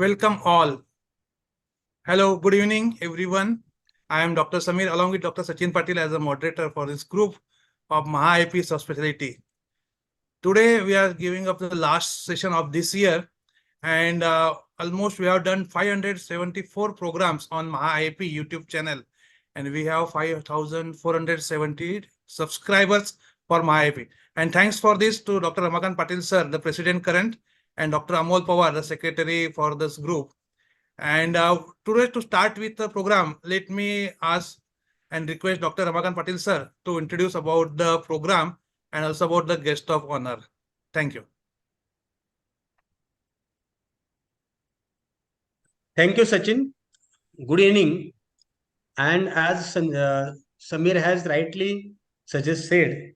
Welcome all. Hello, good evening, everyone. I am Dr. Samir along with Dr. Sachin Patil as a moderator for this group of MAHAIP Subspeciality. Today, we are giving up the last session of this year, and almost we have done 574 programs on MAHAIP YouTube channel, and we have 5,470 subscribers for MAHAIP. And thanks for this to Dr. Ramakant Patil sir, the president current, and Dr. Amol Pawar, the secretary for this group. And today, to start with the program, let me ask and request Dr. Ramakant Patil sir to introduce about the program and also about the guest of honor. Thank you. Thank you, Sachin. Good evening. And as Samir has rightly said,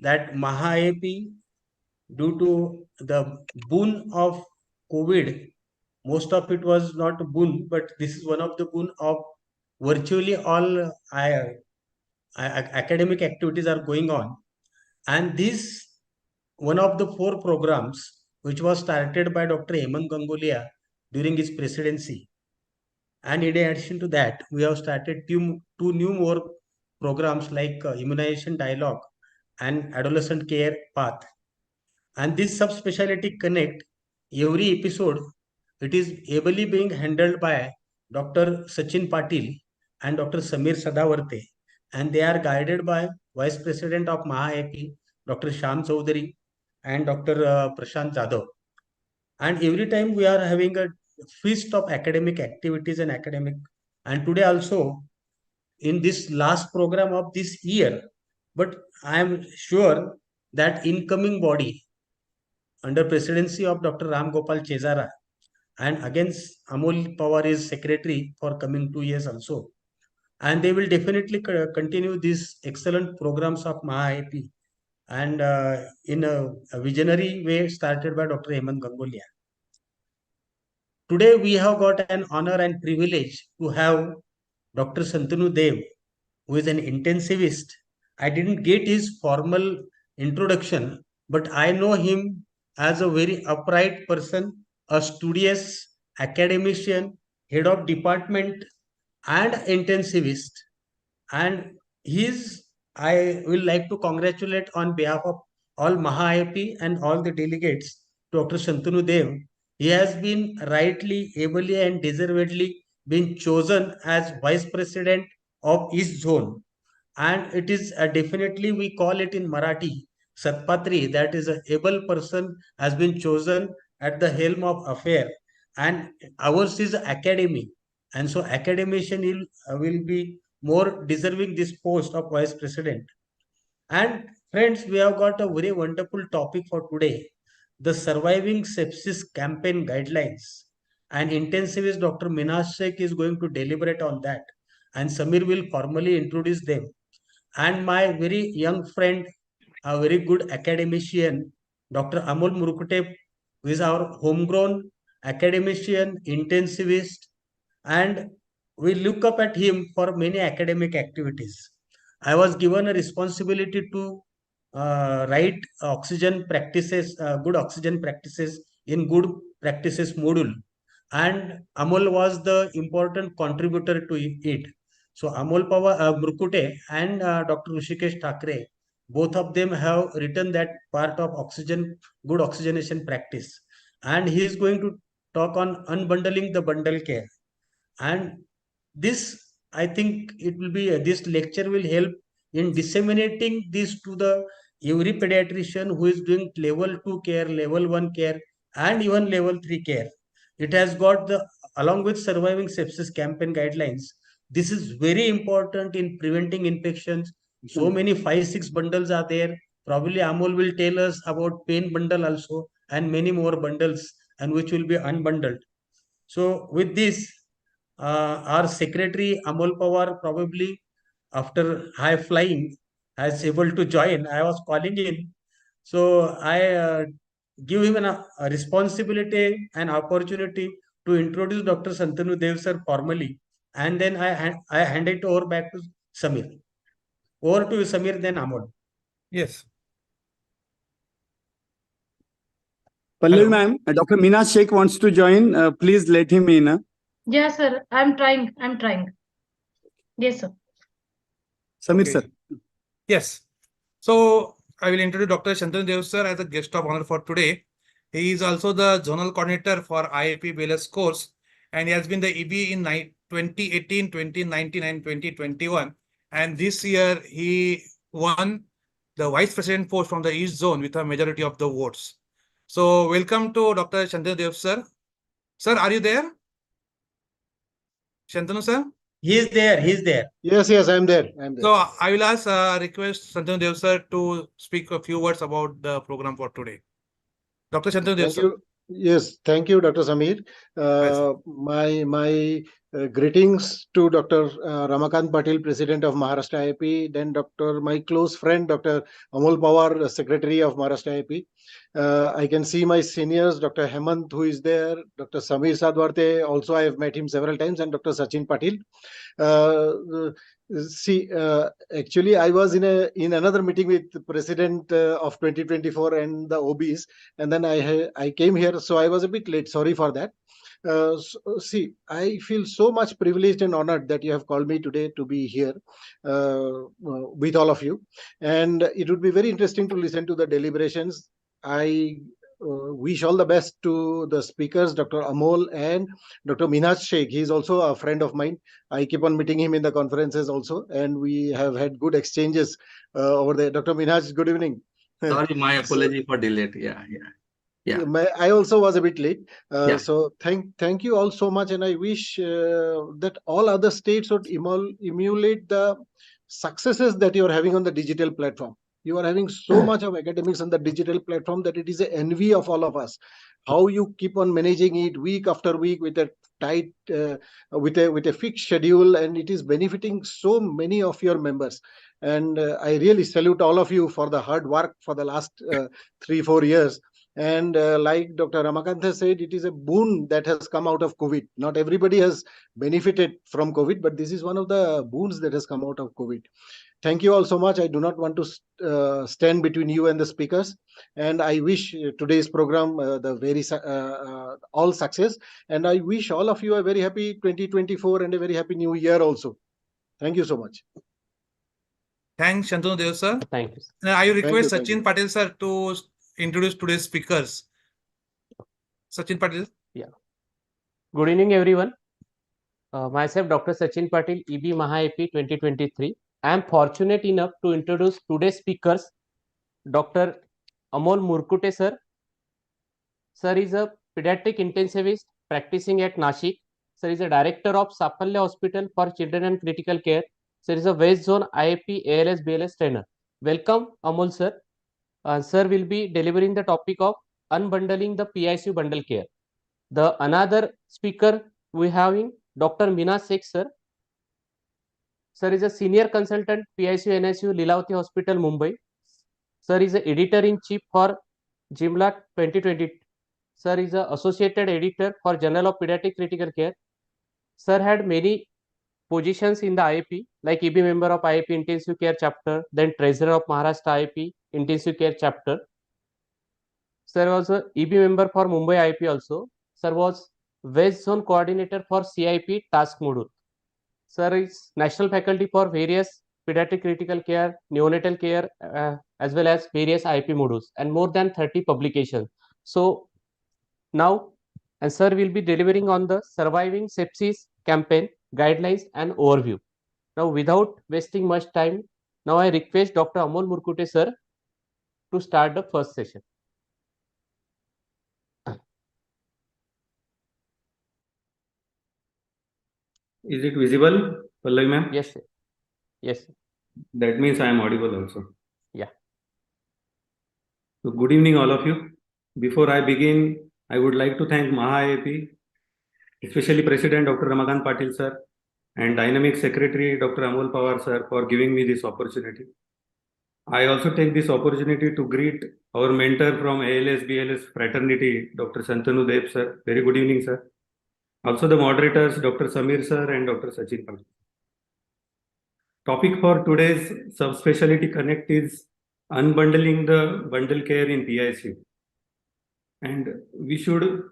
that MAHAIP, due to the boon of COVID, most of it was not a boon, but this is one of the boon of virtually all academic activities are going on. And this one of the 4 programs which was started by Dr. Hemant Gangulia during his presidency. And in addition to that, we have started two new more programs like Immunization Dialogue and Adolescent Care Path. And this subspecialty connect, every episode, it is ably being handled by Dr. Sachin Patil and Dr. Samir Sadawarte. And they are guided by Vice President of MAHAIP, Dr. Sham Chaudhary and Dr. Prashant Jadhav. And every time we are having a feast of academic activities and today also in this last program of this year, but I am sure that incoming body under presidency of Dr. Ram Gopal Chezara, and against Amol Pawar is secretary for coming 2 years also, and they will definitely continue these excellent programs of MAHAIP and in a visionary way started by Dr. Hemant Gangulia. Today we have got an honor and privilege to have Dr. Santanu Dev, who is an intensivist. I didn't get his formal introduction, but I know him as a very upright person, a studious academician, head of department, and intensivist. And I will like to congratulate on behalf of all MAHAIP and all the delegates, Dr. Shantanu Dev. He has been rightly, ably, and deservedly been chosen as Vice President of East Zone. And it is definitely, we call it in Marathi, Satpatri, that is a able person has been chosen at the helm of affair. And ours is academy. And so academician will be more deserving this post of Vice President. And friends, we have got a very wonderful topic for today, the Surviving Sepsis Campaign Guidelines. And intensivist Dr. Minash Sheikh is going to deliberate on that. And Samir will formally introduce them. And my very young friend, a very good academician, Dr. Amol Murukute, who is our homegrown academician, intensivist, and we look up at him for many academic activities. I was given a responsibility to write oxygen practices, good oxygen practices in good practices module. And Amol was the important contributor to it. So Amol Murkute and Dr. Rishikesh Thakre, both of them have written that part of good oxygenation practice. And he is going to talk on unbundling the bundle care. And this, I think it will be, this lecture will help in disseminating this to the every pediatrician who is doing level 2 care, level 1 care, and even level 3 care. It has got the, along with surviving sepsis campaign guidelines, this is very important in preventing infections. So many 5-6 bundles are there. Probably Amol will tell us about pain bundle also and many more bundles, and which will be unbundled. So with this, our secretary Amol Pawar probably after high flying has able to join. I was calling in, so I give him a responsibility and opportunity to introduce Dr. Santanu Dev sir formally, and then I hand it over back to Samir. Over to you, Samir, then Amol. Yes. Pallavi Hello. ma'am, Dr. Mina Sheikh wants to join. Please let him in. Yes, sir. I'm trying. Yes, sir. Samir Okay. sir. Yes. So I will introduce Dr. Shantanu Dev sir as a guest of honor for today. He is also the zonal coordinator for IAP BLS course, and he has been the EB in 2018, 2019, and 2021. And this year he won the vice president post from the East Zone with a majority of the votes. So welcome to Dr. Shantanu Dev sir. Sir, are you there? Shantanu sir? He is there. He is there. Yes, I'm there. So I will ask request Shantanu Dev sir to speak a few words about the program for today. Dr. Shantanu Dev Thank sir. you. Yes, thank you, Dr. Samir. My greetings to Dr. Ramakant Patil, President of Maharashtra IIP, then my close friend, Dr. Amol Pawar, Secretary of Maharashtra IIP. I can see my seniors, Dr. Hemant, who is there, Dr. Samir Sadwarte, also I have met him several times, and Dr. Sachin Patil. Actually, I was in another meeting with the President of 2024 and the OBs, and then I came here, so I was a bit late. Sorry for that. I feel so much privileged and honored that you have called me today to be here with all of you, and it would be very interesting to listen to the deliberations. I wish all the best to the speakers, Dr. Amol and Dr. Minhaj Sheikh. He is also a friend of mine. I keep on meeting him in the conferences also, and we have had good exchanges over there. Dr. Minhaj, good evening. Sorry, my apology for delay. Yeah. I also was a bit late. Yeah. So thank you all so much, and I wish that all other states would emulate the successes that you are having on the digital platform. You are having so much of academics on the digital platform that it is an envy of all of us. How you keep on managing it week after week with a tight, with a fixed schedule, and it is benefiting so many of your members. And I really salute all of you for the hard work for the last 3-4 years. And like Dr. Ramakant has said, it is a boon that has come out of COVID. Not everybody has benefited from COVID, but this is one of the boons that has come out of COVID. Thank you all so much. I do not want to stand between you and the speakers, and I wish today's program all success. And I wish all of you a very happy 2024 and a very happy new year also. Thank you so much. Thanks, Shantanu Dev sir. Thank you. Now I request Thank you. Sachin Patil sir to introduce today's speakers. Sachin Patil. Good evening, everyone. Myself, Dr. Sachin Patil, EB MAHAIP 2023. I am fortunate enough to introduce today's speakers, Dr. Amol Murkute sir. Sir is a pediatric intensivist practicing at Nashik. Sir is a director of Safalya Hospital for Children and Critical Care. Sir is a West Zone IIP ALS BLS trainer. Welcome, Amol sir. Sir will be delivering the topic of unbundling the PICU bundle care. The another speaker we having Dr. Mina Sheikh sir. Sir is a senior consultant PICU NSU Lilavati Hospital Mumbai. Sir is a editor in chief for Jimla 2020. Sir is a associated editor for Journal of Pediatric Critical Care. Sir had many positions in the IIP, like EB member of IIP Intensive Care Chapter, then treasurer of Maharashtra IIP Intensive Care Chapter. Sir was a EB member for Mumbai IIP also. Sir was West Zone Coordinator for CIP Task Module. Sir is National Faculty for various Pediatric Critical Care, Neonatal Care, as well as various IIP modules, and more than 30 publications. So now, and Sir will be delivering on the Surviving Sepsis campaign, guidelines and overview. Now, without wasting much time, now I request Dr. Amol Murkute sir to start the first session. Is it visible, Pallavi ma'am? Yes, sir. Yes. That means I am audible also. Yeah. So good evening, all of you. Before I begin, I would like to thank MAHAIP, especially President Dr. Ramakant Patil sir and Dynamic Secretary Dr. Amol Pawar sir for giving me this opportunity. I also take this opportunity to greet our mentor from ALS BLS fraternity, Dr. Shantanu Dev sir. Very good evening, sir. Also the moderators, Dr. Samir sir and Dr. Sachin Patil. Topic for today's Subspeciality Connect is unbundling the bundle care in PICU. And we should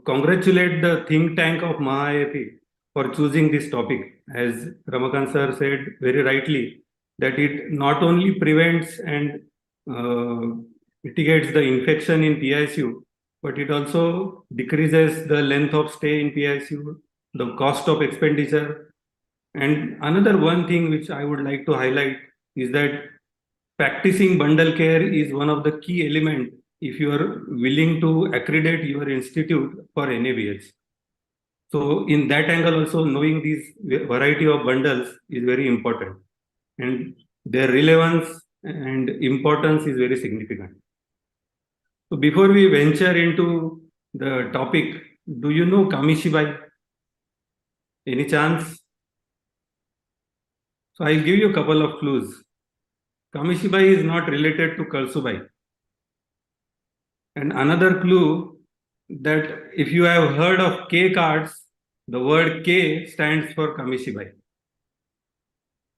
congratulate the think tank of MAHAIP for choosing this topic. As Ramakant sir said very rightly, that it not only prevents and mitigates the infection in PICU, but it also decreases the length of stay in PICU, the cost of expenditure. And another one thing which I would like to highlight is that practicing bundle care is one of the key elements if you are willing to accredit your institute for NABH. So in that angle also, knowing these variety of bundles is very important, and their relevance and importance is very significant. So before we venture into the topic, do you know Kamishibai? Any chance? So I'll give you a couple of clues. Kamishibai is not related to Kalsubai. And another clue, that if you have heard of K cards, the word K stands for Kamishibai.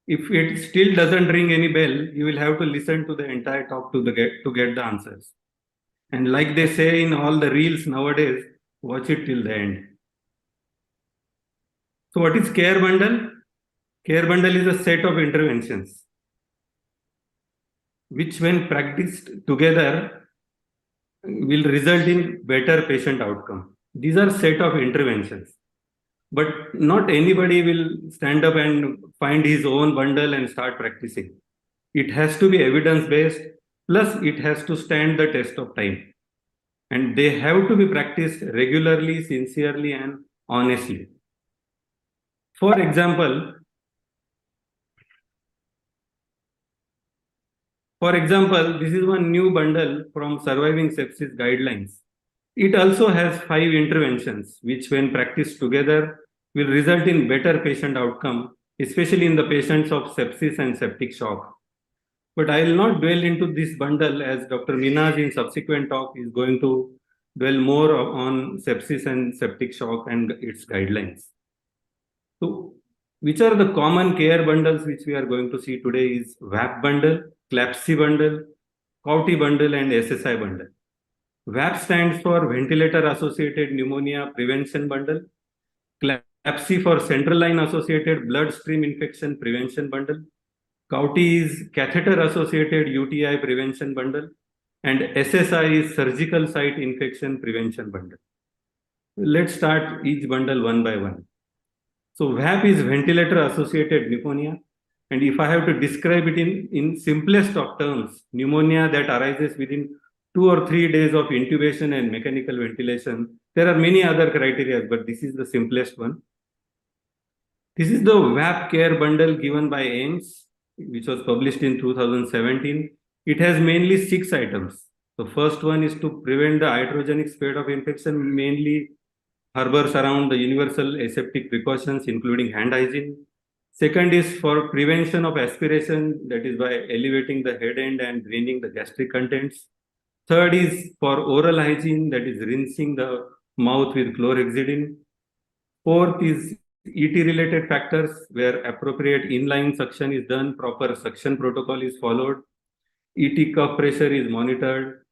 If it still doesn't ring any bell, you will have to listen to the entire talk to get the answers. And like they say in all the reels nowadays, watch it till the end. So what is care bundle? Care bundle is a set of interventions which, when practiced together, will result in better patient outcome. These are set of interventions, but not anybody will stand up and find his own bundle and start practicing. It has to be evidence-based, plus it has to stand the test of time. And they have to be practiced regularly, sincerely, and honestly. For example, this is one new bundle from Surviving Sepsis Guidelines. It also has 5 interventions, which when practiced together will result in better patient outcome, especially in the patients of sepsis and septic shock. But I will not dwell into this bundle, as Dr. Minaj in subsequent talk is going to dwell more on sepsis and septic shock and its guidelines. So which are the common care bundles which we are going to see today is VAP bundle, CLAPSI bundle, COUTI bundle, and SSI bundle. VAP stands for Ventilator Associated Pneumonia Prevention Bundle, CLAPSI for Central Line Associated Bloodstream Infection Prevention Bundle, COUTI is Catheter Associated UTI Prevention Bundle, and SSI is Surgical Site Infection Prevention Bundle. Let's start each bundle one by one. So VAP is Ventilator Associated Pneumonia. And if I have to describe it in simplest of terms, pneumonia that arises within 2 or 3 days of intubation and mechanical ventilation. There are many other criteria, but this is the simplest one. This is the VAP care bundle given by AIMS, which was published in 2017. It has mainly 6 items. The first one is to prevent the iatrogenic spread of infection, mainly harbors around the universal aseptic precautions, including hand hygiene. Second is for prevention of aspiration, that is by elevating the head end and draining the gastric contents. Third is for oral hygiene, that is rinsing the mouth with chlorhexidine. Fourth is ET-related factors, where appropriate inline suction is done, proper suction protocol is followed, ET cuff pressure is monitored.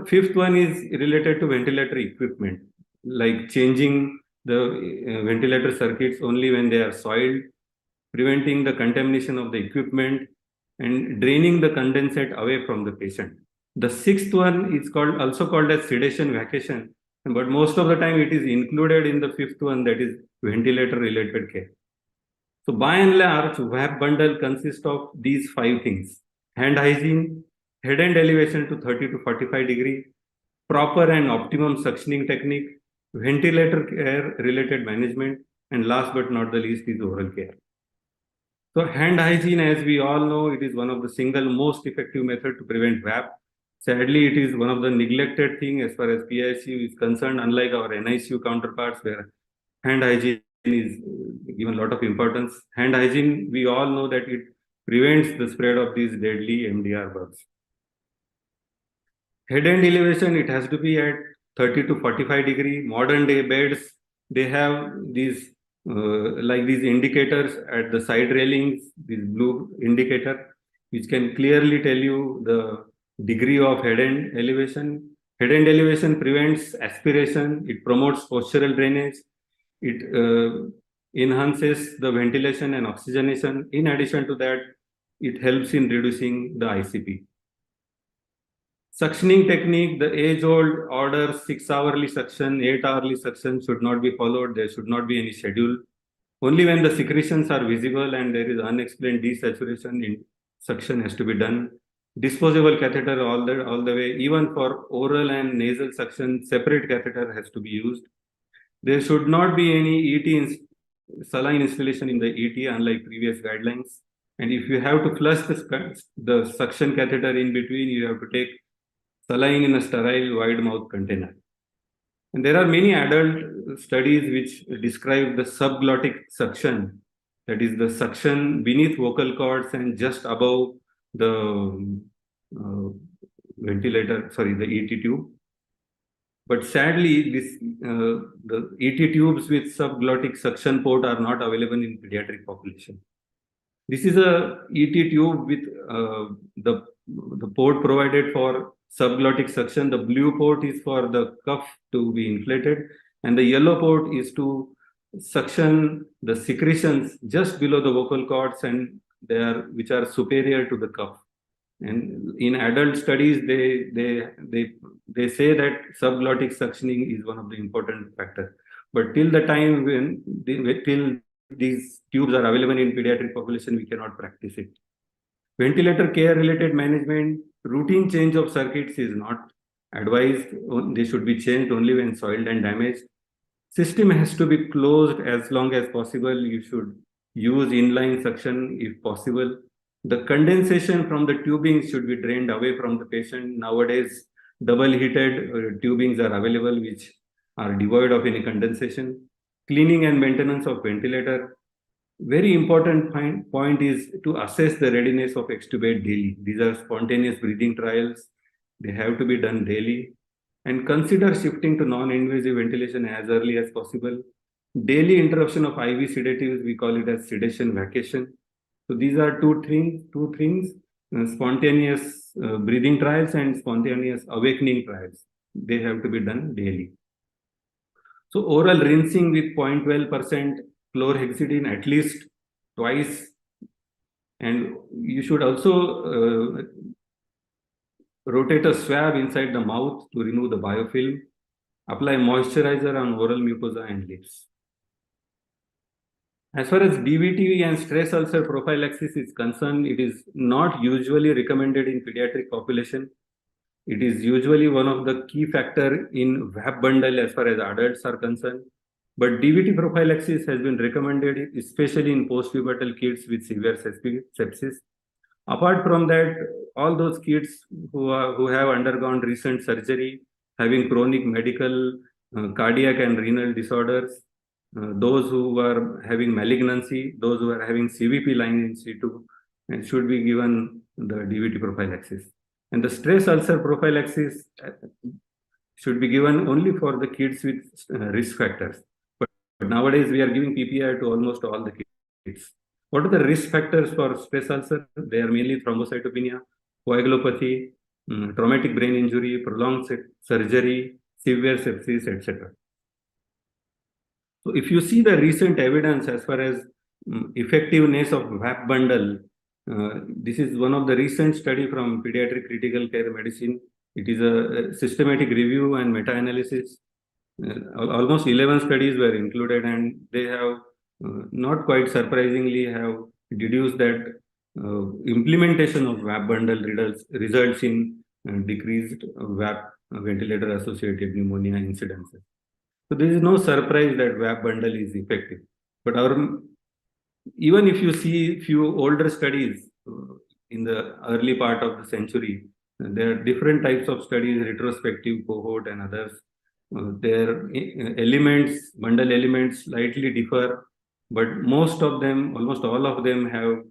Fifth one is related to ventilator equipment, like changing the ventilator circuits only when they are soiled, preventing the contamination of the equipment, and draining the condensate away from the patient. The sixth one is also called as sedation vacation, but most of the time it is included in the fifth one, that is ventilator related care. So by and large, VAP bundle consists of these 5 things: hand hygiene, head end elevation to 30 to 45 degree, proper and optimum suctioning technique, ventilator care related management, and last but not the least is oral care. So hand hygiene, as we all know, it is one of the single most effective method to prevent VAP. Sadly, it is one of the neglected thing as far as PICU is concerned, unlike our NICU counterparts, where hand hygiene is given a lot of importance. Hand hygiene, we all know that it prevents the spread of these deadly MDR bugs. Head end elevation, it has to be at 30 to 45 degree. Modern day beds, they have these like these indicators at the side railings, this blue indicator, which can clearly tell you the degree of head end elevation. Head end elevation prevents aspiration, it promotes postural drainage, it enhances the ventilation and oxygenation. In addition to that, it helps in reducing the ICP. Suctioning technique, the age-old order 6-hourly suction, 8-hourly suction should not be followed. There should not be any schedule. Only when the secretions are visible and there is unexplained desaturation, in suction has to be done. Disposable catheter all the way, even for oral and nasal suction, separate catheter has to be used. There should not be any saline installation in the ET, unlike previous guidelines. And if you have to flush the suction catheter in between, you have to take saline in a sterile wide mouth container. And there are many adult studies which describe the subglottic suction, that is the suction beneath vocal cords and just above the the ET tube. But sadly, the ET tubes with subglottic suction port are not available in pediatric population. This is a ET tube with the port provided for subglottic suction. The blue port is for the cuff to be inflated, and the yellow port is to suction the secretions just below the vocal cords and which are superior to the cuff. And in adult studies, they say that subglottic suctioning is one of the important factors. But till the time till these tubes are available in pediatric population, we cannot practice it. Ventilator care related management, routine change of circuits is not advised. They should be changed only when soiled and damaged. System has to be closed as long as possible. You should use inline suction if possible. The condensation from the tubing should be drained away from the patient. Nowadays, double heated tubings are available which are devoid of any condensation. Cleaning and maintenance of ventilator. Very important point is to assess the readiness of extubate daily. These are spontaneous breathing trials. They have to be done daily. And consider shifting to non-invasive ventilation as early as possible. Daily interruption of IV sedatives, we call it as sedation vacation. So these are two things, spontaneous breathing trials and spontaneous awakening trials. They have to be done daily. So oral rinsing with 0.12% chlorhexidine at least twice. And you should also rotate a swab inside the mouth to remove the biofilm. Apply moisturizer on oral mucosa and lips. As far as DVT and stress ulcer prophylaxis is concerned, it is not usually recommended in pediatric population. It is usually one of the key factors in VAP bundle as far as adults are concerned. But DVT prophylaxis has been recommended, especially in post-pubertal kids with severe sepsis. Apart from that, all those kids who have undergone recent surgery, having chronic medical, cardiac and renal disorders, those who are having malignancy, those who are having CVP line in situ, and should be given the DVT prophylaxis. And the stress ulcer prophylaxis should be given only for the kids with risk factors. But nowadays we are giving PPI to almost all the kids. What are the risk factors for stress ulcer? They are mainly thrombocytopenia, coagulopathy, traumatic brain injury, prolonged surgery, severe sepsis, etc. So if you see the recent evidence as far as effectiveness of VAP bundle, this is one of the recent study from pediatric critical care medicine. It is a systematic review and meta-analysis. Almost 11 studies were included, and they have not quite surprisingly have deduced that implementation of VAP bundle results in decreased VAP ventilator associated pneumonia incidences. So there is no surprise that VAP bundle is effective. But even if you see few older studies in the early part of the century, there are different types of studies, retrospective, cohort, and others. Their bundle elements slightly differ, but most of them, almost all of them have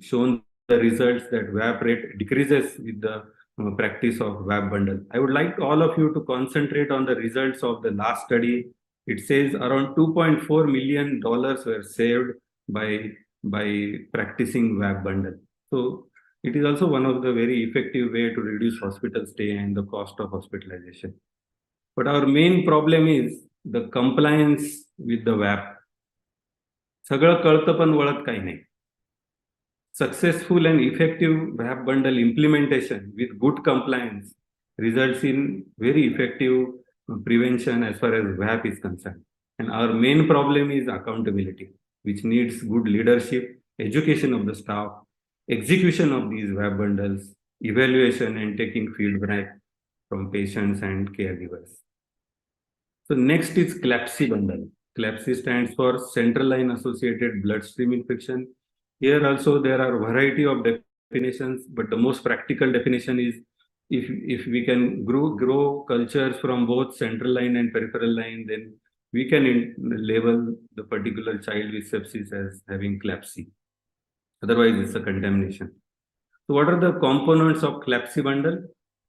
shown the results that VAP rate decreases with the practice of VAP bundle. I would like all of you to concentrate on the results of the last study. It says around $2.4 million were saved by practicing VAP bundle. So It is also one of the very effective way to reduce hospital stay and the cost of hospitalization. But our main problem is the compliance with the WAP. सगळं कळतं पण वळत काही नाही. Successful and effective WAP bundle implementation with good compliance results in very effective prevention as far as WAP is concerned. And our main problem is accountability, which needs good leadership, education of the staff, execution of these WAP bundles, evaluation and taking feedback from patients and caregivers. So next is CLAPSI bundle. CLAPSI stands for Central Line Associated Bloodstream Infection. Here also there are a variety of definitions, but the most practical definition is if we can grow cultures from both central line and peripheral line, then we can label the particular child with sepsis as having CLAPSI. Otherwise, it's a contamination. So what are the components of CLAPSI bundle?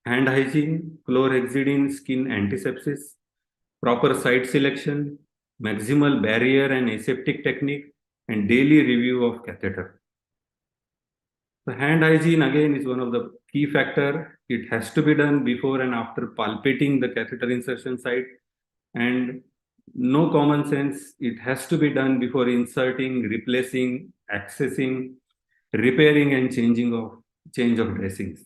Hand hygiene, chlorhexidine skin antisepsis, proper site selection, maximal barrier and aseptic technique, and daily review of catheter. The hand hygiene again is one of the key factor. It has to be done before and after palpating the catheter insertion site, and no common sense. It has to be done before inserting, replacing, accessing, repairing, and change of dressings.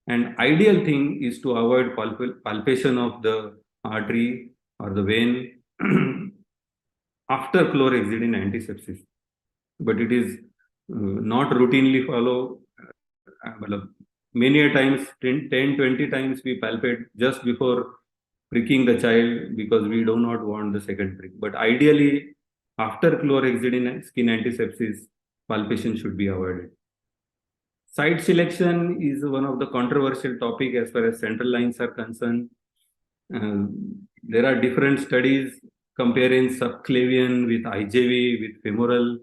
And ideal thing is to avoid palpation of the artery or the vein after chlorhexidine antisepsis. But it is not routinely follow. Many a times, 10-20 times we palpate just before pricking the child because we do not want the second prick. But ideally, after chlorhexidine skin antisepsis, palpation should be avoided. Site selection is one of the controversial topic as far as central lines are concerned. There are different studies comparing subclavian with IJV with femoral.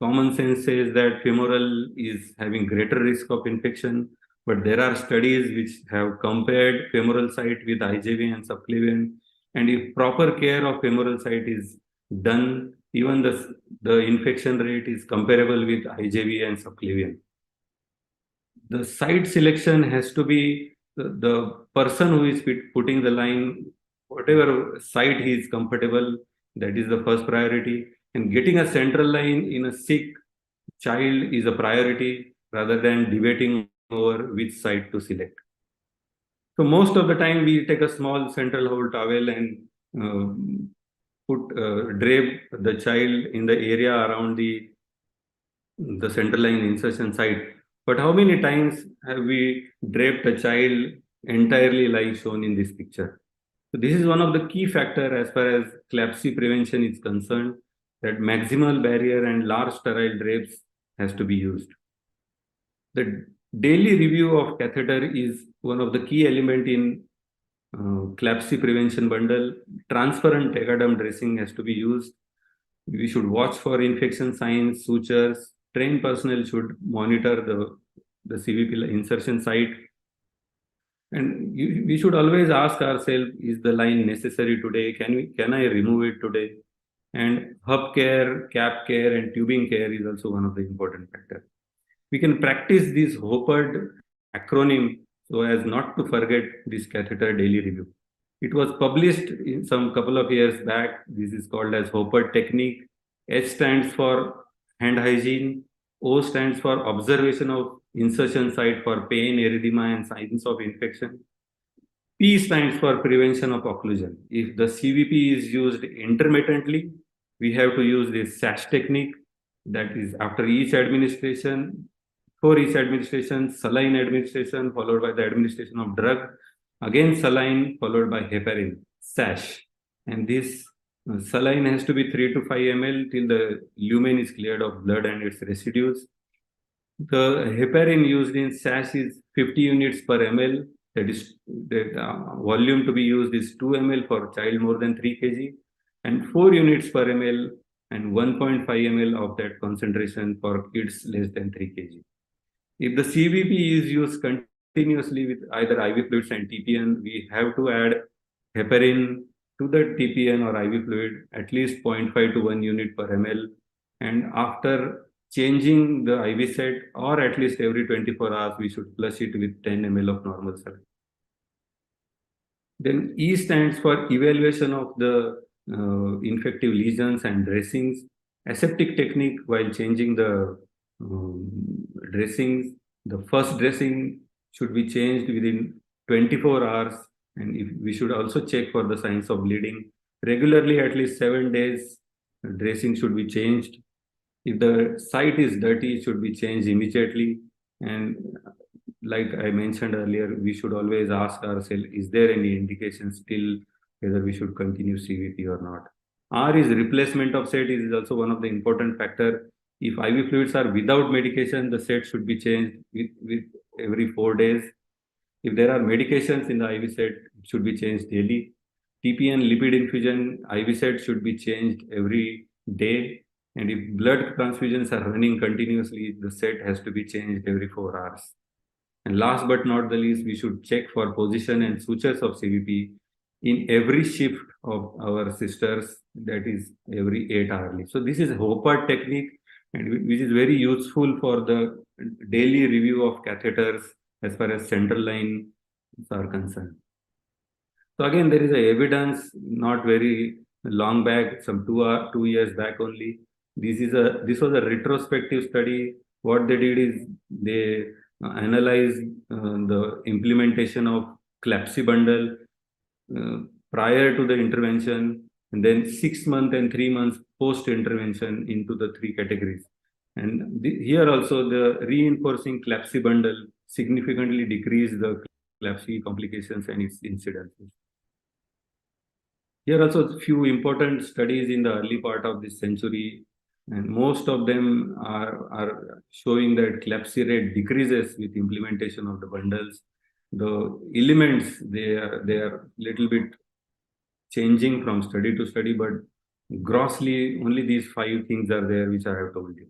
Common sense says that femoral is having greater risk of infection, but there are studies which have compared femoral site with IJV and subclavian. And if proper care of femoral site is done, even the infection rate is comparable with IJV and subclavian. The site selection has to be the person who is putting the line, whatever site he is comfortable, that is the first priority. And getting a central line in a sick child is a priority rather than debating over which site to select. So most of the time we take a small central hole towel and drape the child in the area around the central line insertion site. But how many times have we draped a child entirely like shown in this picture? So this is one of the key factors as far as CLAPSI prevention is concerned, that maximal barrier and large sterile drapes has to be used. The daily review of catheter is one of the key element in CLAPSI prevention bundle. Transparent tegaderm dressing has to be used. We should watch for infection signs, sutures. Trained personnel should monitor the CVP insertion site. And we should always ask ourselves, is the line necessary today? Can I remove it today? And hub care, cap care, and tubing care is also one of the important factors. We can practice this HOPERD acronym so as not to forget this catheter daily review. It was published in some couple of years back. This is called as HOPERD technique. H stands for hand hygiene. O stands for observation of insertion site for pain, erythema, and signs of infection. P stands for prevention of occlusion. If the CVP is used intermittently, we have to use this SASH technique. That is after each administration, for each administration, saline administration followed by the administration of drug, again saline followed by heparin, SASH. And this saline has to be 3 to 5 ml till the lumen is cleared of blood and its residues. The heparin used in SASH is 50 units per ml. That is, the volume to be used is 2 ml for child more than 3 kg, and 4 units per ml and 1.5 ml of that concentration for kids less than 3 kg. If the CVP is used continuously with either IV fluids and TPN, we have to add heparin to the TPN or IV fluid at least 0.5 to 1 unit per ml. And after changing the IV set, or at least every 24 hours we should flush it with 10 ml of normal saline. Then E stands for evaluation of the infective lesions and dressings. Aseptic technique while changing the dressings. The first dressing should be changed within 24 hours, and if we should also check for the signs of bleeding. Regularly, at least 7 days, dressing should be changed. If the site is dirty, it should be changed immediately. And like I mentioned earlier, we should always ask ourselves, is there any indication still whether we should continue CVP or not? R is replacement of set is also one of the important factor. If IV fluids are without medication, the set should be changed with every 4 days. If there are medications in the IV set, it should be changed daily. TPN lipid infusion IV set should be changed every day. And if blood transfusions are running continuously, the set has to be changed every 4 hours. And last but not the least, we should check for position and sutures of CVP in every shift of our sisters, that is every 8 hourly. So this is Hopper technique, and which is very useful for the daily review of catheters as far as central lines are concerned. So again, there is a evidence not very long back, some 2 years back only. This was a retrospective study. What they did is they analyzed the implementation of CLAPSI bundle prior to the intervention, and then 6 months and 3 months post intervention into the 3 categories. And here also the reinforcing CLAPSI bundle significantly decreased the CLAPSI complications and its incidences. Here also a few important studies in the early part of this century, and most of them are showing that CLAPSI rate decreases with implementation of the bundles. The elements, they are little bit changing from study to study, but grossly only these 5 things are there which I have told you.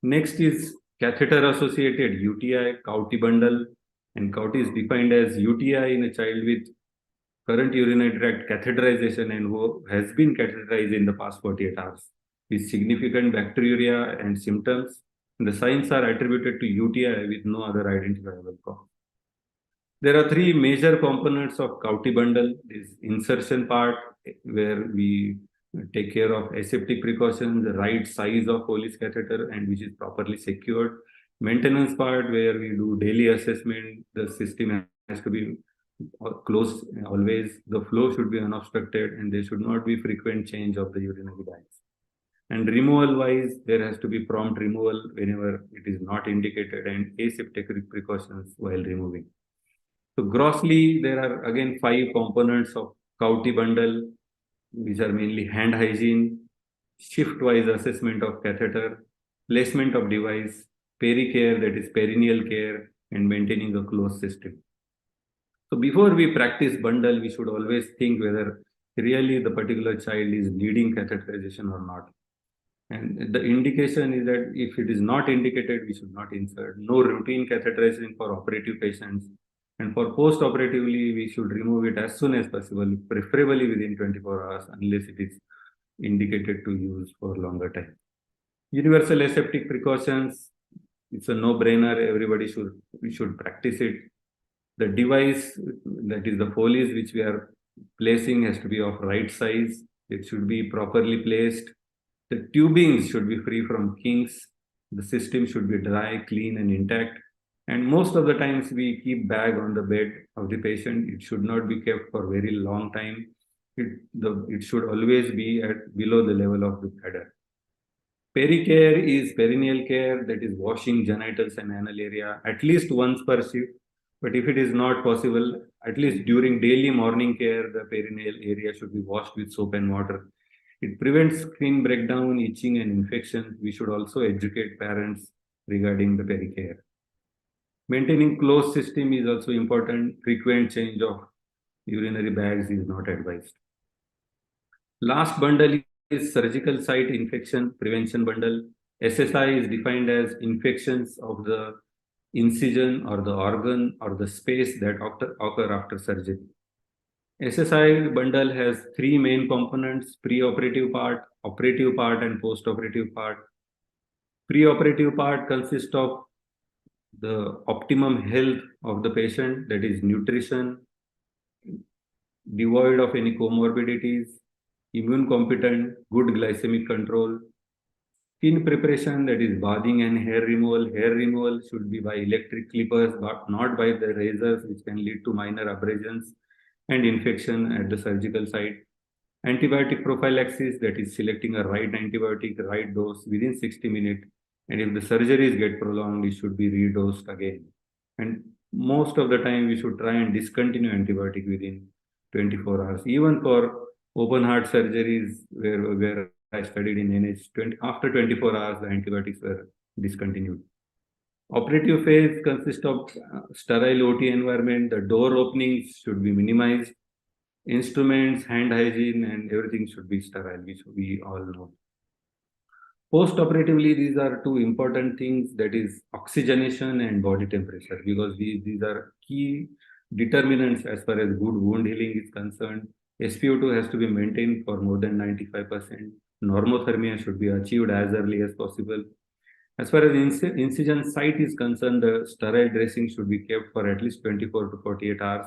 Next is catheter-associated UTI, CAUTI bundle, and CAUTI is defined as UTI in a child with current urinary tract catheterization and who has been catheterized in the past 48 hours with significant bacteriuria and symptoms. And the signs are attributed to UTI with no other identifiable cause. There are 3 major components of CAUTI bundle. This insertion part, where we take care of aseptic precautions, the right size of Foley's catheter, and which is properly secured. Maintenance part, where we do daily assessment. The system has to be closed always. The flow should be unobstructed, and there should not be frequent change of the urinary bags. And removal wise, there has to be prompt removal whenever it is not indicated, and aseptic precautions while removing. So grossly, there are again 5 components of CAUTI bundle, which are mainly hand hygiene, shift-wise assessment of catheter, placement of device, pericare, that is perineal care, and maintaining a closed system. So before we practice bundle, we should always think whether really the particular child is needing catheterization or not. And the indication is that if it is not indicated, we should not insert. No routine catheterization for operative patients. And for post-operatively, we should remove it as soon as possible, preferably within 24 hours, unless it is indicated to use for longer time. Universal aseptic precautions, it's a no-brainer. We should practice it. The device, that is the Foley's which we are placing, has to be of right size. It should be properly placed. The tubings should be free from kinks. The system should be dry, clean, and intact. And most of the times we keep bag on the bed of the patient. It should not be kept for very long time. It should always be at below the level of the bladder. Pericare is perineal care, that is washing genitals and anal area at least once per shift. But if it is not possible, at least during daily morning care, the perineal area should be washed with soap and water. It prevents skin breakdown, itching, and infection. We should also educate parents regarding the pericare. Maintaining closed system is also important. Frequent change of urinary bags is not advised. Last bundle is surgical site infection prevention bundle. SSI is defined as infections of the incision or the organ or the space that occur after surgery. SSI bundle has 3 main components: pre-operative part, operative part, and post-operative part. Pre-operative part consists of the optimum health of the patient, that is nutrition, devoid of any comorbidities, immune competent, good glycemic control, skin preparation, that is bathing and hair removal. Hair removal should be by electric clippers, but not by the razors, which can lead to minor abrasions and infection at the surgical site. Antibiotic prophylaxis, that is selecting a right antibiotic, right dose within 60 minutes. And if the surgeries get prolonged, it should be redosed again. And most of the time, we should try and discontinue antibiotic within 24 hours. Even for open heart surgeries, where I studied in NH, after 24 hours, the antibiotics were discontinued. Operative phase consists of sterile OT environment. The door openings should be minimized. Instruments, hand hygiene, and everything should be sterile, which we all know. Post-operatively, these are two important things, that is oxygenation and body temperature, because these are key determinants as far as good wound healing is concerned. SpO2 has to be maintained for more than 95%. Normothermia should be achieved as early as possible. As far as incision site is concerned, the sterile dressing should be kept for at least 24 to 48 hours.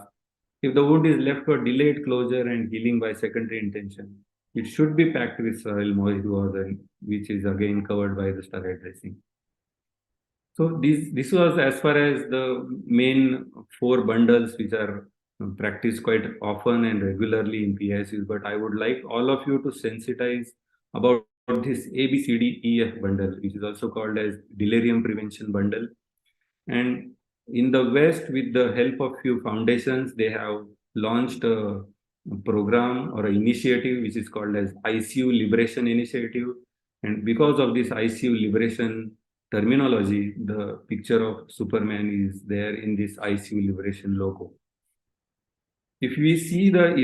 If the wound is left for delayed closure and healing by secondary intention, it should be packed with sterile moist gauze, which is again covered by the sterile dressing. So this was as far as the main 4 bundles which are practiced quite often and regularly in PICUs. But I would like all of you to sensitize about this ABCDEF bundle, which is also called as delirium prevention bundle. And in the West, with the help of few foundations, they have launched a program or an initiative which is called as ICU Liberation Initiative. And because of this ICU Liberation terminology, the picture of Superman is there in this ICU Liberation logo. If we see the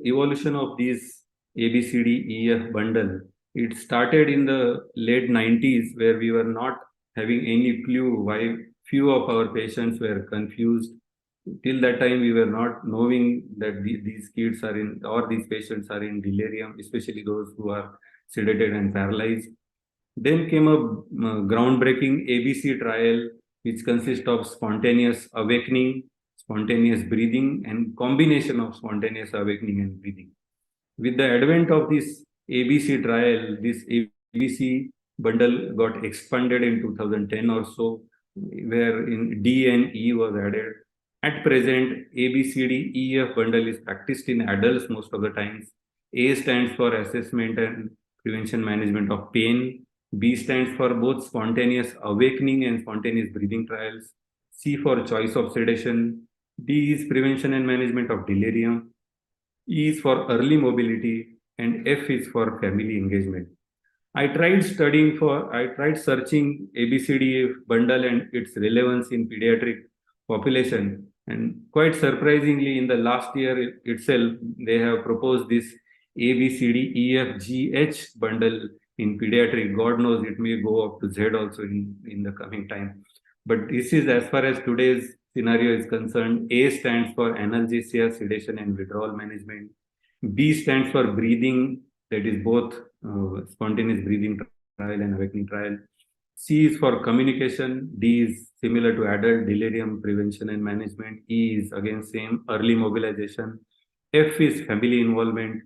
evolution of this ABCDEF bundle, it started in the late 90s, where we were not having any clue why few of our patients were confused. Till that time, we were not knowing that these kids are in, or these patients are in delirium, especially those who are sedated and paralyzed. Then came a groundbreaking ABC trial, which consists of spontaneous awakening, spontaneous breathing, and combination of spontaneous awakening and breathing. With the advent of this ABC trial, this ABC bundle got expanded in 2010 or so, where in D and E was added. At present, ABCDEF bundle is practiced in adults most of the times. A stands for assessment and prevention management of pain. B stands for both spontaneous awakening and spontaneous breathing trials. C for choice of sedation. D is prevention and management of delirium. E is for early mobility, and F is for family engagement. I tried searching ABCD bundle and its relevance in pediatric population. And quite surprisingly, in the last year itself, they have proposed this ABCDEFGH bundle in pediatric. God knows it may go up to Z also in the coming time. But this is as far as today's scenario is concerned. A stands for analgesia, sedation, and withdrawal management. B stands for breathing, that is both spontaneous breathing trial and awakening trial. C is for communication. D is similar to adult delirium prevention and management. E is again same, early mobilization. F is family involvement.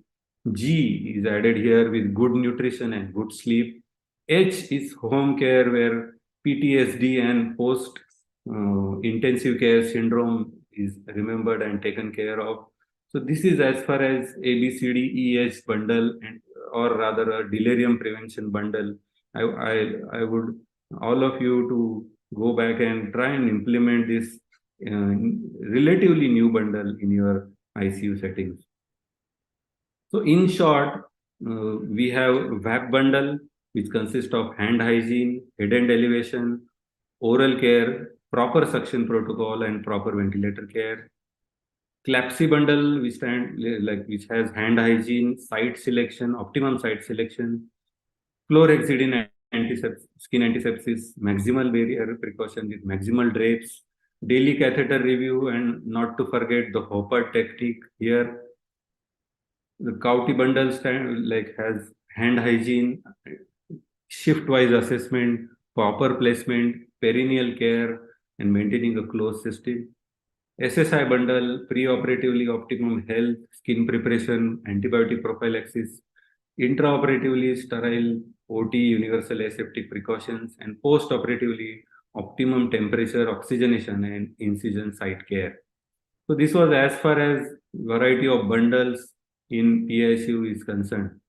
G is added here with good nutrition and good sleep. H is home care, where PTSD and post intensive care syndrome is remembered and taken care of. So this is as far as ABCDEH bundle, and or rather a delirium prevention bundle. I would all of you to go back and try and implement this relatively new bundle in your ICU settings. So in short, we have VAP bundle, which consists of hand hygiene, head and elevation, oral care, proper suction protocol, and proper ventilator care. CLAPSI bundle, which has hand hygiene, site selection, optimum site selection, chlorhexidine skin antisepsis, maximal barrier precaution with maximal drapes, daily catheter review, and not to forget the Hopper technique here. The Cauty bundle has hand hygiene, shift-wise assessment, proper placement, perineal care, and maintaining a closed system. SSI bundle, preoperatively optimum health, skin preparation, antibiotic prophylaxis, intraoperatively sterile OT, universal aseptic precautions, and postoperatively optimum temperature, oxygenation, and incision site care. So this was as far as variety of bundles in PICU is concerned.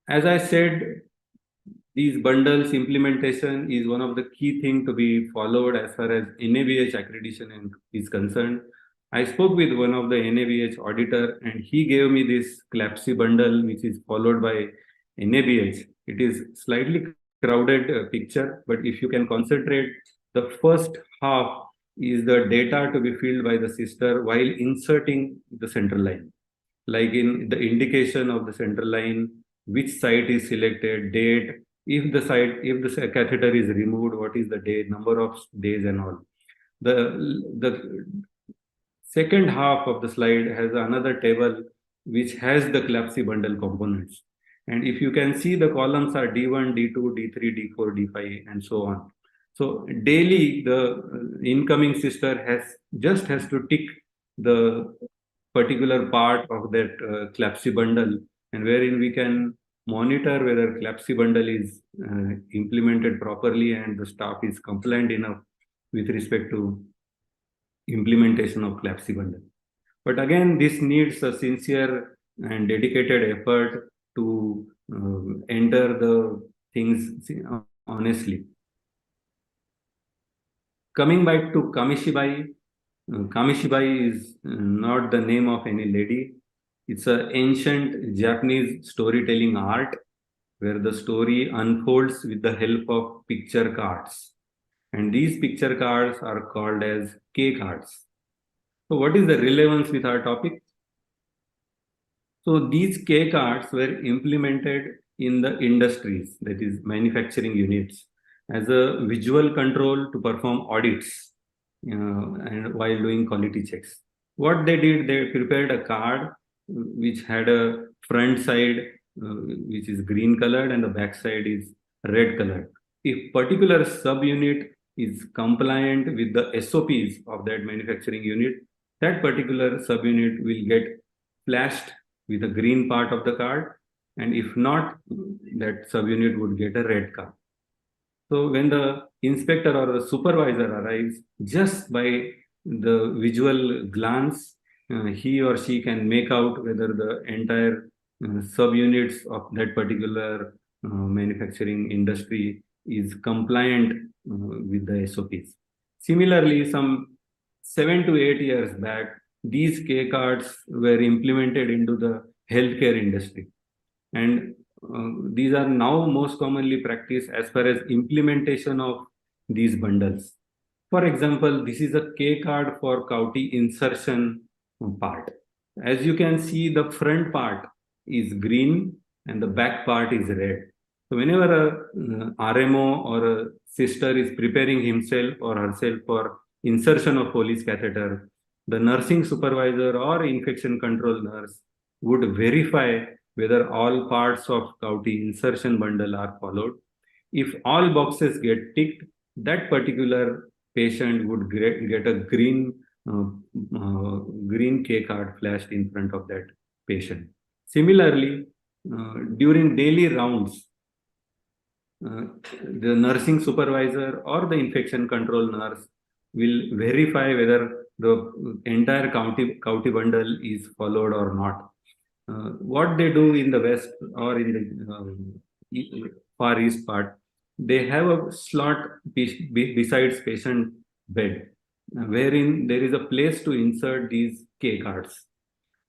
As I said, these bundles implementation is one of the key things to be followed as far as NABH accreditation is concerned. I spoke with one of the NABH auditor and he gave me this CLAPSI bundle which is followed by NABH. It is slightly crowded picture, but if you can concentrate, the first half is the data to be filled by the sister while inserting the central line. Like in the indication of the central line, which site is selected, date, if the catheter is removed, what is the date, number of days and all. The second half of the slide has another table which has the CLAPSI bundle components. And if you can see, the columns are D1, D2, D3, D4, D5, and so on. So daily, the incoming sister has to tick the particular part of that CLAPSI bundle, and wherein we can monitor whether CLAPSI bundle is implemented properly and the staff is compliant enough with respect to implementation of CLAPSI bundle. But again, this needs a sincere and dedicated effort to enter the things honestly. Coming back to Kamishibai, Kamishibai is not the name of any lady. It's an ancient Japanese storytelling art where the story unfolds with the help of picture cards. And these picture cards are called as K cards. So what is the relevance with our topic? So these K cards were implemented in the industries, that is manufacturing units, as a visual control to perform audits and while doing quality checks. What they did, they prepared a card which had a front side which is green colored and the back side is red colored. If particular subunit is compliant with the SOPs of that manufacturing unit, that particular subunit will get flashed with a green part of the card, and if not, that subunit would get a red card. So when the inspector or the supervisor arrives, just by the visual glance, he or she can make out whether the entire subunits of that particular manufacturing industry is compliant with the SOPs. Similarly, some 7 to 8 years back, these K cards were implemented into the healthcare industry. And these are now most commonly practiced as far as implementation of these bundles. For example, this is a K card for CAUTI insertion part. As you can see, the front part is green and the back part is red. So whenever a RMO or a sister is preparing himself or herself for insertion of Foley's catheter, the nursing supervisor or infection control nurse would verify whether all parts of CAUTI insertion bundle are followed. If all boxes get ticked, that particular patient would get a green K card flashed in front of that patient. Similarly, during daily rounds, the nursing supervisor or the infection control nurse will verify whether the entire CAUTI bundle is followed or not. What they do in the west or in the far east part, they have a slot besides patient bed, wherein there is a place to insert these K cards.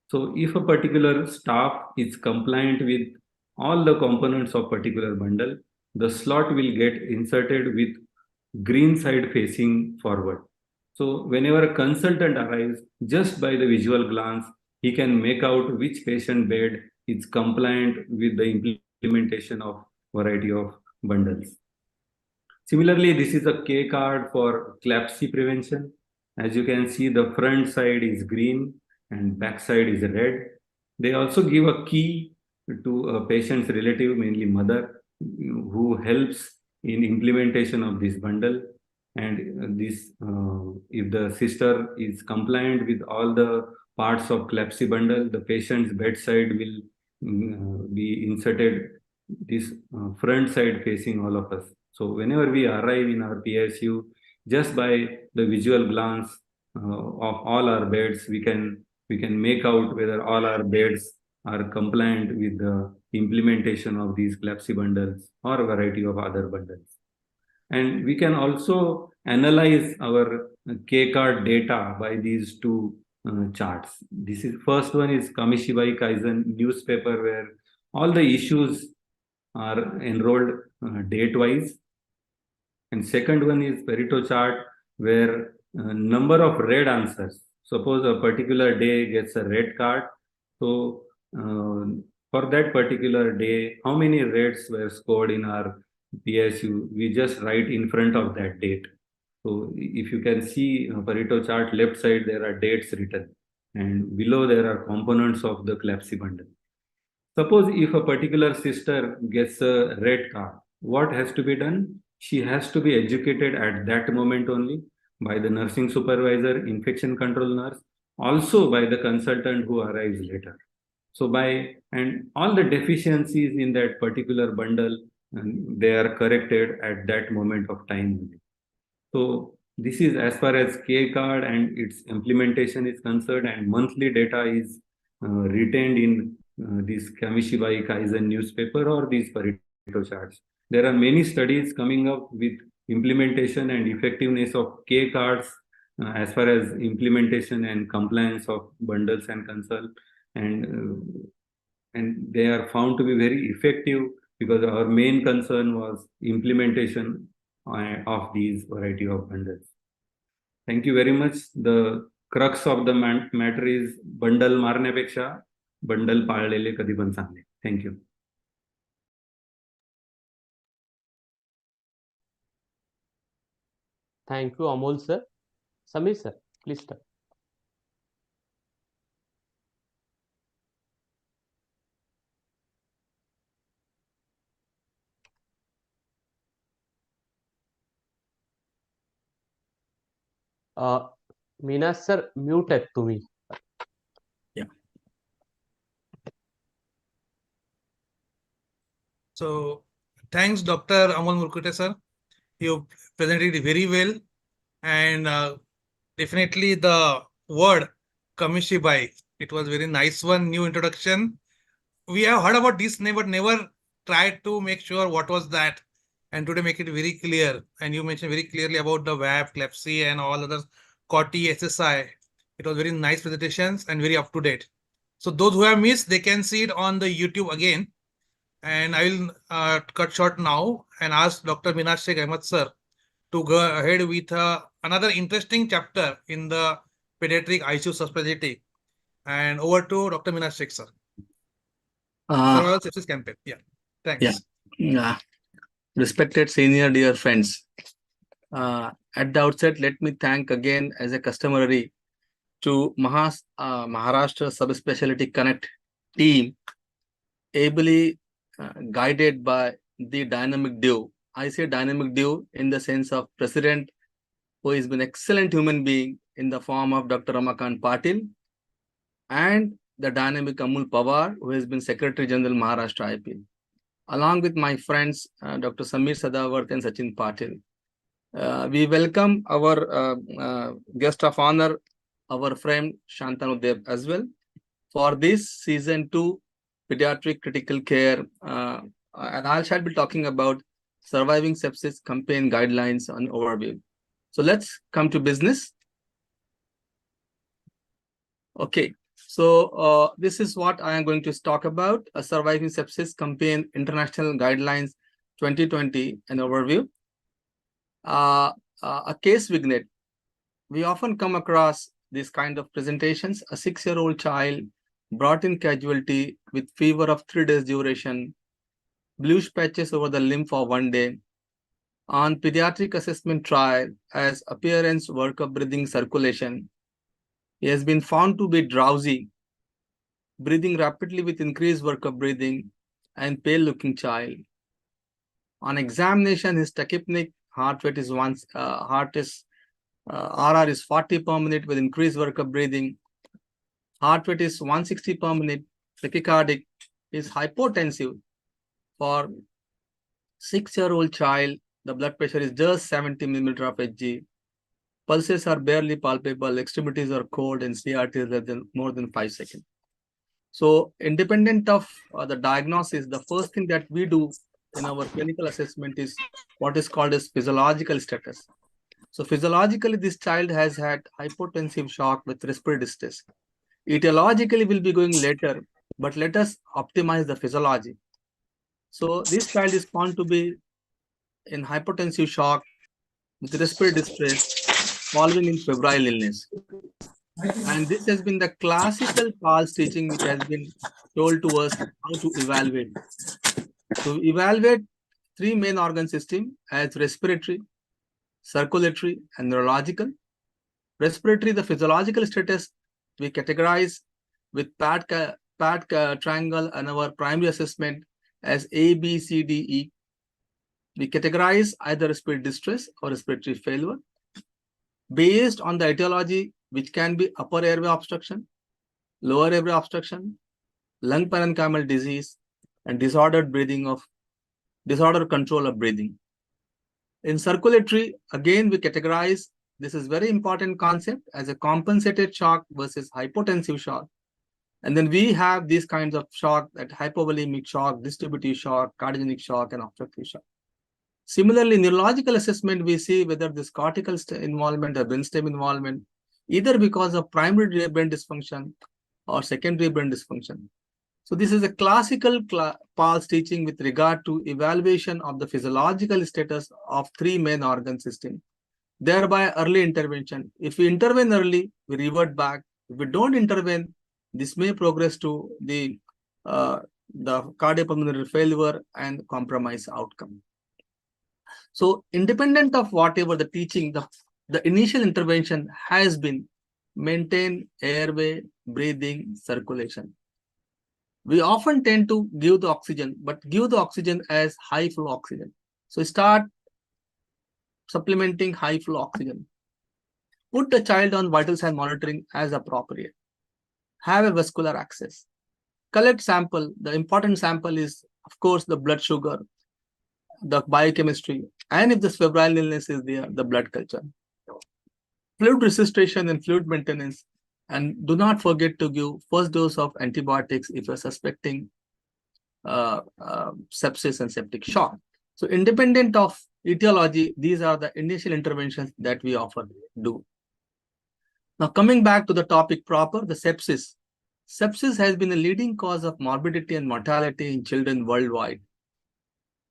So if a particular staff is compliant with all the components of particular bundle, the slot will get inserted with green side facing forward. So whenever a consultant arrives, just by the visual glance, he can make out which patient bed is compliant with the implementation of variety of bundles. Similarly, this is a K card for CLAPSI prevention. As you can see, the front side is green and back side is red. They also give a key to a patient's relative, mainly mother, who helps in implementation of this bundle. And if the sister is compliant with all the parts of CLAPSI bundle, the patient's bedside will be inserted this front side facing all of us. So whenever we arrive in our PSU, just by the visual glance of all our beds, we can make out whether all our beds are compliant with the implementation of these CLAPSI bundles or a variety of other bundles. And we can also analyze our K card data by these two charts. This is first one is Kamishibai Kaizen newspaper, where all the issues are enrolled date wise. And second one is Pareto chart, where number of red answers. Suppose a particular day gets a red card. So for that particular day, how many reds were scored in our PSU? We just write in front of that date. So if you can see Pareto chart left side, there are dates written, and below there are components of the CLAPSI bundle. Suppose if a particular sister gets a red card, what has to be done? She has to be educated at that moment only by the nursing supervisor, infection control nurse, also by the consultant who arrives later. So and all the deficiencies in that particular bundle, they are corrected at that moment of time. So this is as far as K card and its implementation is concerned, and monthly data is retained in this Kamishibai Kaizen newspaper or these Pareto charts. There are many studies coming up with implementation and effectiveness of K cards as far as implementation and compliance of bundles and consult, and they are found to be very effective, because our main concern was implementation of these variety of bundles. Thank you very much. The crux of the matter is bundle मारण्यापेक्षा bundle पाळलेले कधी पण चांगले. Thank you. Thank you, Amol sir. Samir sir, please start. Meena sir mute आहेत तुम्ही. So thanks, Dr. Amol Murkute sir. You presented it very well, and definitely the word Kamishibai, it was very nice one, new introduction. We have heard about this name, but never tried to make sure what was that. And today make it very clear. And you mentioned very clearly about the WAP, CLAPSI, and all others, COTI, SSI. It was very nice presentations and very up to date. So those who have missed, they can see it on the YouTube again. And I will cut short now and ask Dr. Minash Sheikh Ahmed sir to go ahead with another interesting chapter in the pediatric ICU subspecialty. And over to Dr. Minash Sheikh sir. Survival sepsis campaign. Yeah. Thanks. Yeah. Respected senior dear friends. At the outset, let me thank again as a customary to Maharashtra Subspeciality Connect team, ably guided by the dynamic duo. I say dynamic duo in the sense of president, who has been an excellent human being in the form of Dr. Ramakant Patil, and the dynamic Amul Pawar, who has been Secretary General Maharashtra IP, along with my friends Dr. Samir Sadawarth and Sachin Patil. We welcome our guest of honor, our friend Shantanu Dev as well, for this season 2 pediatric critical care, and I shall be talking about surviving sepsis campaign guidelines and overview. So let's come to business. Okay, so this is what I am going to talk about: a surviving sepsis campaign international guidelines 2020, an overview. A case vignette. We often come across this kind of presentations: a 6-year-old child brought in casualty with fever of 3 days duration, bluish patches over the limb for 1 day. On pediatric assessment trial, as appearance, workup, breathing, circulation, he has been found to be drowsy, breathing rapidly with increased workup breathing, and pale looking child. On examination, his tachypneic heart rate is RR is 40 per minute with increased work of breathing. Heart rate is 160 per minute. Tachycardic is hypotensive. For 6-year-old child, the blood pressure is just 70 millimeter of Hg. Pulses are barely palpable, extremities are cold, and CRT is less than more than 5 seconds. So, independent of the diagnosis, the first thing that we do in our clinical assessment is what is called as physiological status. So, physiologically, this child has had hypotensive shock with respiratory distress. Etiologically, will be going later, but let us optimize the physiology. So, this child is found to be in hypotensive shock with respiratory distress following in febrile illness. And this has been the classical pulse teaching which has been told to us how to evaluate. To evaluate 3 main organ systems as respiratory, circulatory, and neurological. Respiratory, the physiological status we categorize with PAT triangle and our primary assessment as A, B, C, D, E. We categorize either respiratory distress or respiratory failure based on the etiology, which can be upper airway obstruction, lower airway obstruction, lung parenchymal disease, and disordered control of breathing. In circulatory, again, we categorize, this is very important concept, as a compensated shock versus hypotensive shock. And then we have these kinds of shock, that hypovolemic shock, distributive shock, cardiogenic shock, and obstructive shock. Similarly, neurological assessment, we see whether this cortical involvement or brainstem involvement, either because of primary brain dysfunction or secondary brain dysfunction. So this is a classical pulse teaching with regard to evaluation of the physiological status of 3 main organ systems. Thereby, early intervention. If we intervene early, we revert back. If we don't intervene, this may progress to the cardiopulmonary failure and compromise outcome. So, independent of whatever the teaching, the initial intervention has been maintain airway, breathing, circulation. We often tend to give the oxygen, but give the oxygen as high flow oxygen. So, start supplementing high flow oxygen. Put the child on vital sign monitoring as appropriate. Have a vascular access. Collect sample. The important sample is, of course, the blood sugar, the biochemistry, and if this febrile illness is there, the blood culture. Fluid resuscitation and fluid maintenance. And do not forget to give first dose of antibiotics if you're suspecting sepsis and septic shock. So independent of etiology, these are the initial interventions that we often do. Now coming back to the topic proper, the sepsis. Sepsis has been a leading cause of morbidity and mortality in children worldwide.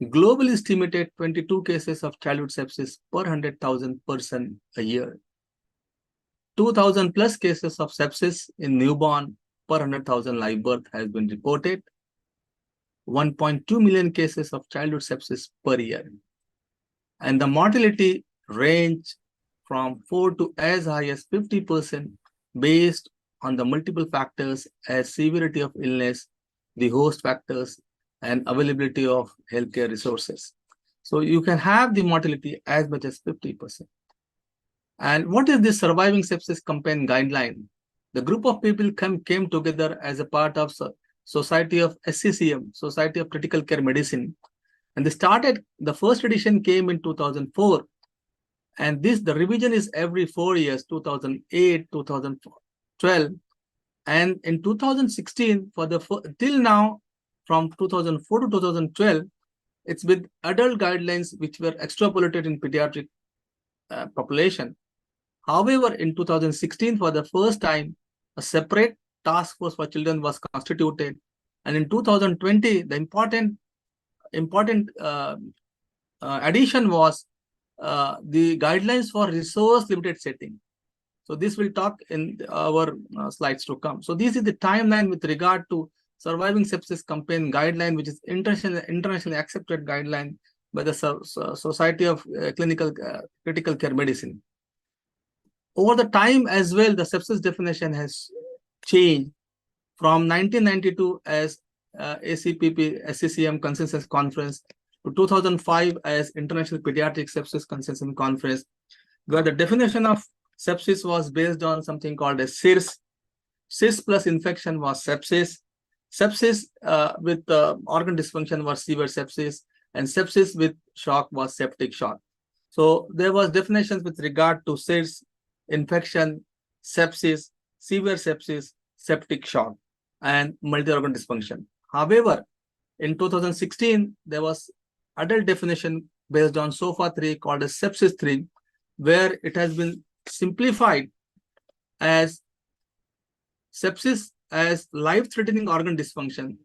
Globally estimated 22 cases of childhood sepsis per 100,000 person a year. 2,000 plus cases of sepsis in newborn per 100,000 live birth has been reported. 1.2 million cases of childhood sepsis per year. And the mortality range from 4 to as high as 50% based on the multiple factors as severity of illness, the host factors, and availability of healthcare resources. So you can have the mortality as much as 50%. And what is this surviving sepsis campaign guideline? The group of people came together as a part of Society of SCCM, Society of Critical Care Medicine. And they started, the first edition came in 2004. And the revision is every 4 years, 2008, 2012. And in 2016, till now, from 2004 to 2012, it's with adult guidelines which were extrapolated in pediatric population. However, in 2016, for the first time, a separate task force for children was constituted. And in 2020, the important addition was the guidelines for resource-limited setting. So this will talk in our slides to come. So this is the timeline with regard to surviving sepsis campaign guideline, which is internationally accepted guideline by the Society of Critical Care Medicine. Over the time as well, the sepsis definition has changed from 1992 as ACPP SCCM Consensus Conference to to 2005 as International Pediatric Sepsis Consensus Conference, where the definition of sepsis was based on something called as SIRS. SIRS plus infection was sepsis. Sepsis with organ dysfunction was severe sepsis, and sepsis with shock was septic shock. So there was definitions with regard to SIRS, infection, sepsis, severe sepsis, septic shock, and multi-organ dysfunction. However, in 2016, there was adult definition based on SOFA 3 called as sepsis 3, where it has been simplified as sepsis as life-threatening organ dysfunction.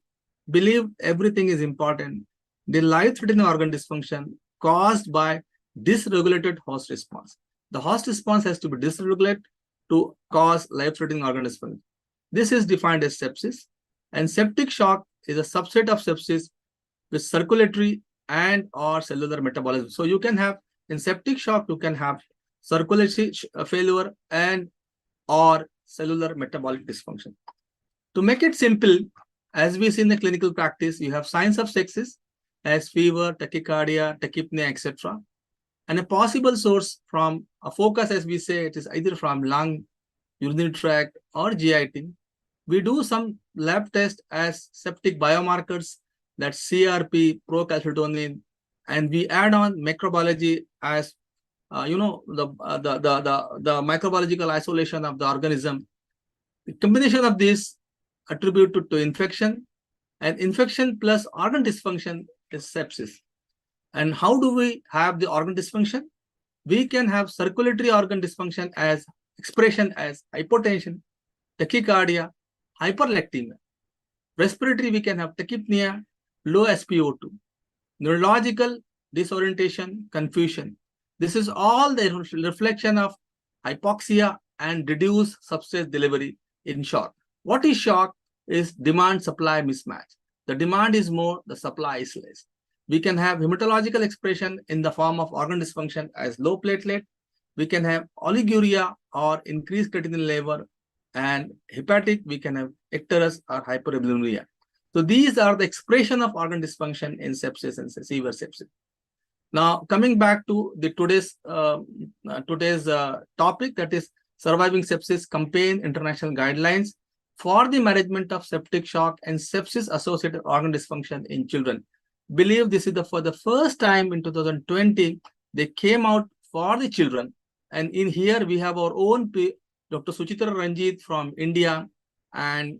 Believe everything is important. The life-threatening organ dysfunction caused by dysregulated host response. The host response has to be dysregulated to cause life-threatening organ dysfunction. This is defined as sepsis, and septic shock is a subset of sepsis with circulatory and or cellular metabolism. So you can have, in septic shock, you can have circulatory failure and or cellular metabolic dysfunction. To make it simple, as we see in the clinical practice, you have signs of sepsis as fever, tachycardia, tachypnea, etc. And a possible source from a focus, as we say, it is either from lung, urinary tract, or GIT. We do some lab test as septic biomarkers, that's CRP, procalcitonin, and we add on microbiology as the microbiological isolation of the organism. The combination of these attributed to infection, and infection plus organ dysfunction is sepsis. And how do we have the organ dysfunction? We can have circulatory organ dysfunction as expression as hypotension, tachycardia, hyperlactemia. Respiratory, we can have tachypnea, low SpO2. Neurological, disorientation, confusion. This is all the reflection of hypoxia and reduced substrate delivery in shock. What is shock? Is demand-supply mismatch. The demand is more, the supply is less. We can have hematological expression in the form of organ dysfunction as low platelet. We can have oliguria or increased creatinine level, and hepatic, we can have icterus or hyperimmunuria. So these are the expression of organ dysfunction in sepsis and severe sepsis. Now, coming back to the today's topic, that is Surviving Sepsis Campaign International Guidelines for the management of septic shock and sepsis-associated organ dysfunction in children. Believe this is for the first time in 2020, they came out for the children. And in here, we have our own Dr. Suchitra Ranjit from India, and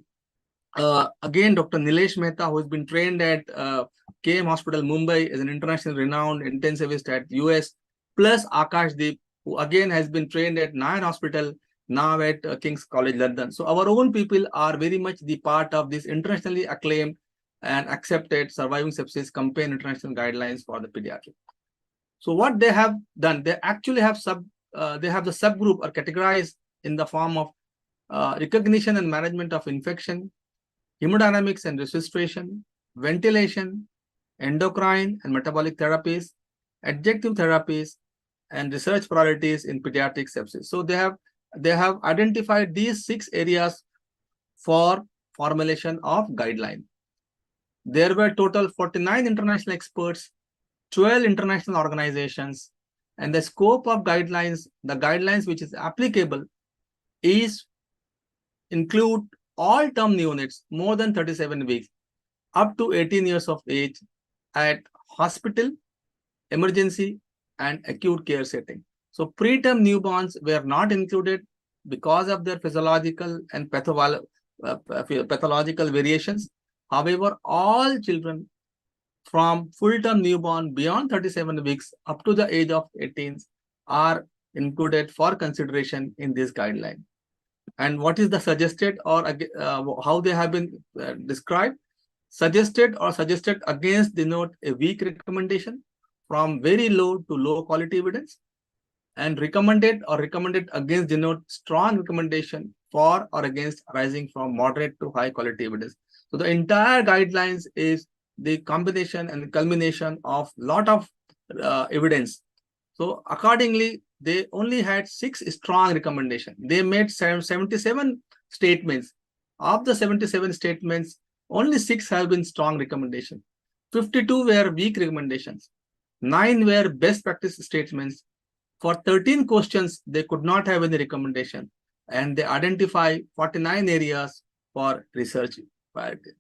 again, Dr. Nilesh Mehta, who has been trained at KM Hospital, Mumbai, is an international renowned intensivist at US, plus Akash Deep, who again has been trained at Nayan Hospital, now at King's College London. So our own people are very much the part of this internationally acclaimed and accepted Surviving Sepsis Campaign International Guidelines for the pediatric. So what they have done, they actually have they have the subgroup or categorized in the form of recognition and management of infection, hemodynamics and resuscitation, ventilation, endocrine and metabolic therapies, adjunctive therapies, and research priorities in pediatric sepsis. So they have identified these 6 areas for formulation of guideline. There were total 49 international experts, 12 international organizations, and the scope of guidelines, the guidelines which is applicable is include all term neonates more than 37 weeks up to 18 years of age at hospital, emergency, and acute care setting. So preterm newborns were not included because of their physiological and pathological variations. However, all children from full-term newborn beyond 37 weeks up to the age of 18 are included for consideration in this guideline. And what is the suggested or how they have been described? Suggested against denote a weak recommendation from very low to low quality evidence, and recommended against denote strong recommendation for or against arising from moderate to high quality evidence. So the entire guidelines is the combination and culmination of lot of evidence. So accordingly, they only had 6 strong recommendations. They made 77 statements. Of the 77 statements, only 6 have been strong recommendations. 52 were weak recommendations, 9 were best practice statements. For 13 questions, they could not have any recommendation, and they identify 49 areas for research priority.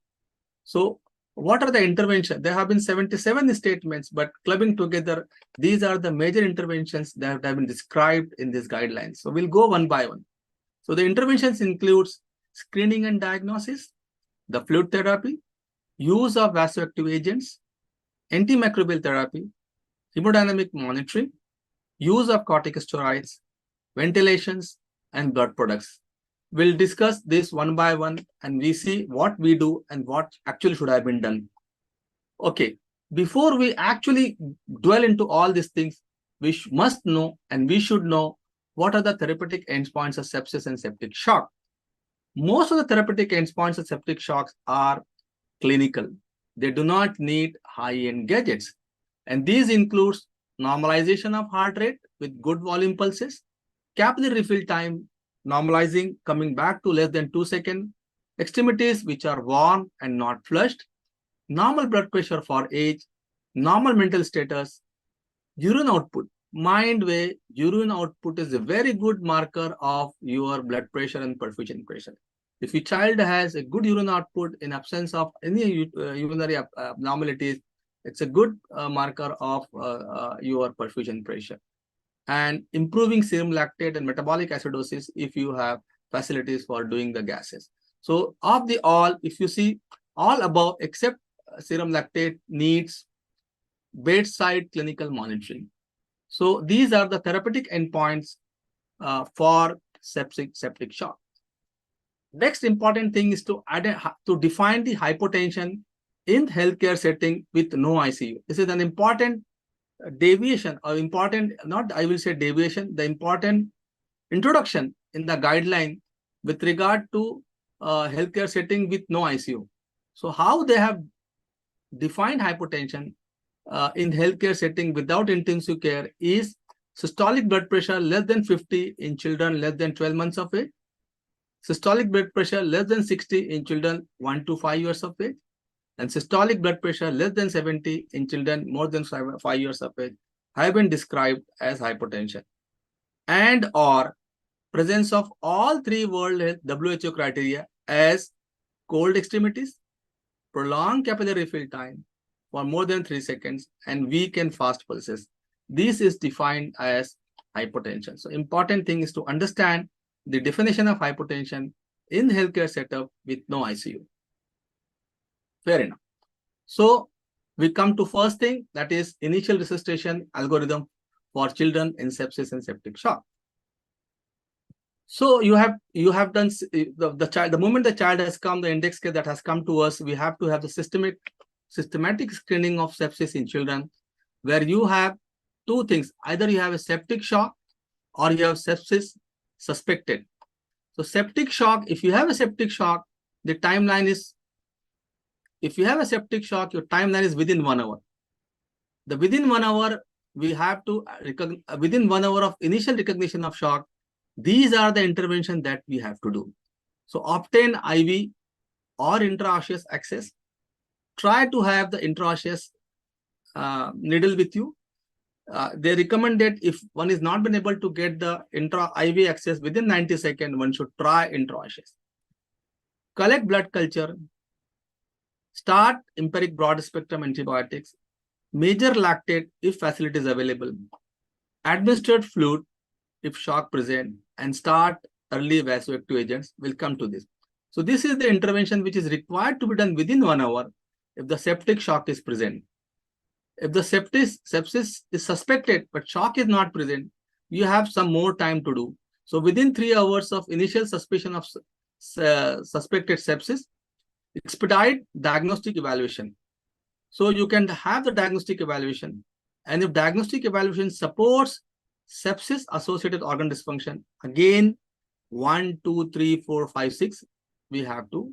So what are the interventions? There have been 77 statements, but clubbing together, these are the major interventions that have been described in these guidelines. So we'll go one by one. So the interventions includes screening and diagnosis, the fluid therapy, use of vasoactive agents, antimicrobial therapy, hemodynamic monitoring, use of corticosteroids, ventilations, and blood products. We'll discuss this one by one and we see what we do and what actually should have been done. Okay, before we actually dwell into all these things, we must know and we should know what are the therapeutic endpoints of sepsis and septic shock. Most of the therapeutic endpoints of septic shocks are clinical. They do not need high-end gadgets. And these includes normalization of heart rate with good volume pulses, capillary refill time normalizing, coming back to less than 2 seconds, extremities which are warm and not flushed, normal blood pressure for age, normal mental status, urine output. Mind way, urine output is a very good marker of your blood pressure and perfusion pressure. If your child has a good urine output in absence of any urinary abnormalities, it's a good marker of your perfusion pressure. And improving serum lactate and metabolic acidosis if you have facilities for doing the gases. So of the all, if you see all above except serum lactate needs bedside clinical monitoring. So these are the therapeutic endpoints for septic shock. Next important thing is to define the hypotension in healthcare setting with no ICU. This is an important deviation or important, not I will say deviation, the important introduction in the guideline with regard to healthcare setting with no ICU. So how they have defined hypotension in healthcare setting without intensive care is systolic blood pressure less than 50 in children less than 12 months of age, systolic blood pressure less than 60 in children 1 to 5 years of age, and systolic blood pressure less than 70 in children more than 5 years of age have been described as hypotension. And or presence of all three World Health WHO criteria as cold extremities, prolonged capillary refill time for more than 3 seconds, and weak and fast pulses. This is defined as hypotension. So important thing is to understand the definition of hypotension in healthcare setup with no ICU. Fair enough. So we come to first thing, that is initial resuscitation algorithm for children in sepsis and septic shock. So you have done the child, the moment the child has come, the index case that has come to us, we have to have the systematic screening of sepsis in children, where you have two things. Either you have a septic shock or you have sepsis suspected. So septic shock, if you have a septic shock, the timeline is, if you have a septic shock, your timeline is within 1 hour. The within 1 hour, we have to, within 1 hour of initial recognition of shock, these are the intervention that we have to do. So obtain IV or intraosseous access. Try to have the intraosseous needle with you. They recommend that if one is not been able to get the IV access within 90 seconds, one should try intraosseous. Collect blood culture. Start empiric broad spectrum antibiotics. Measure lactate if facility is available. Administered fluid if shock present, and start early vasoactive agents. We'll come to this. So this is the intervention which is required to be done within 1 hour if the septic shock is present. If the sepsis is suspected but shock is not present, you have some more time to do. So within 3 hours of initial suspicion of suspected sepsis, expedite diagnostic evaluation. So you can have the diagnostic evaluation, and if diagnostic evaluation supports sepsis associated organ dysfunction, again 1, 2, 3, 4, 5, 6, we have to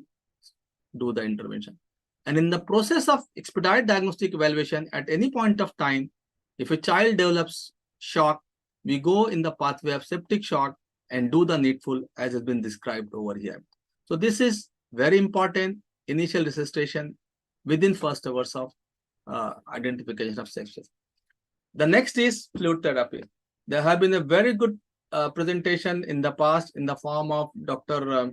do the intervention. And in the process of expedite diagnostic evaluation, at any point of time, if a child develops shock, we go in the pathway of septic shock and do the needful as has been described over here. So this is very important, initial resuscitation within first hours of identification of sepsis. The next is fluid therapy. There have been a very good presentation in the past in the form of Dr.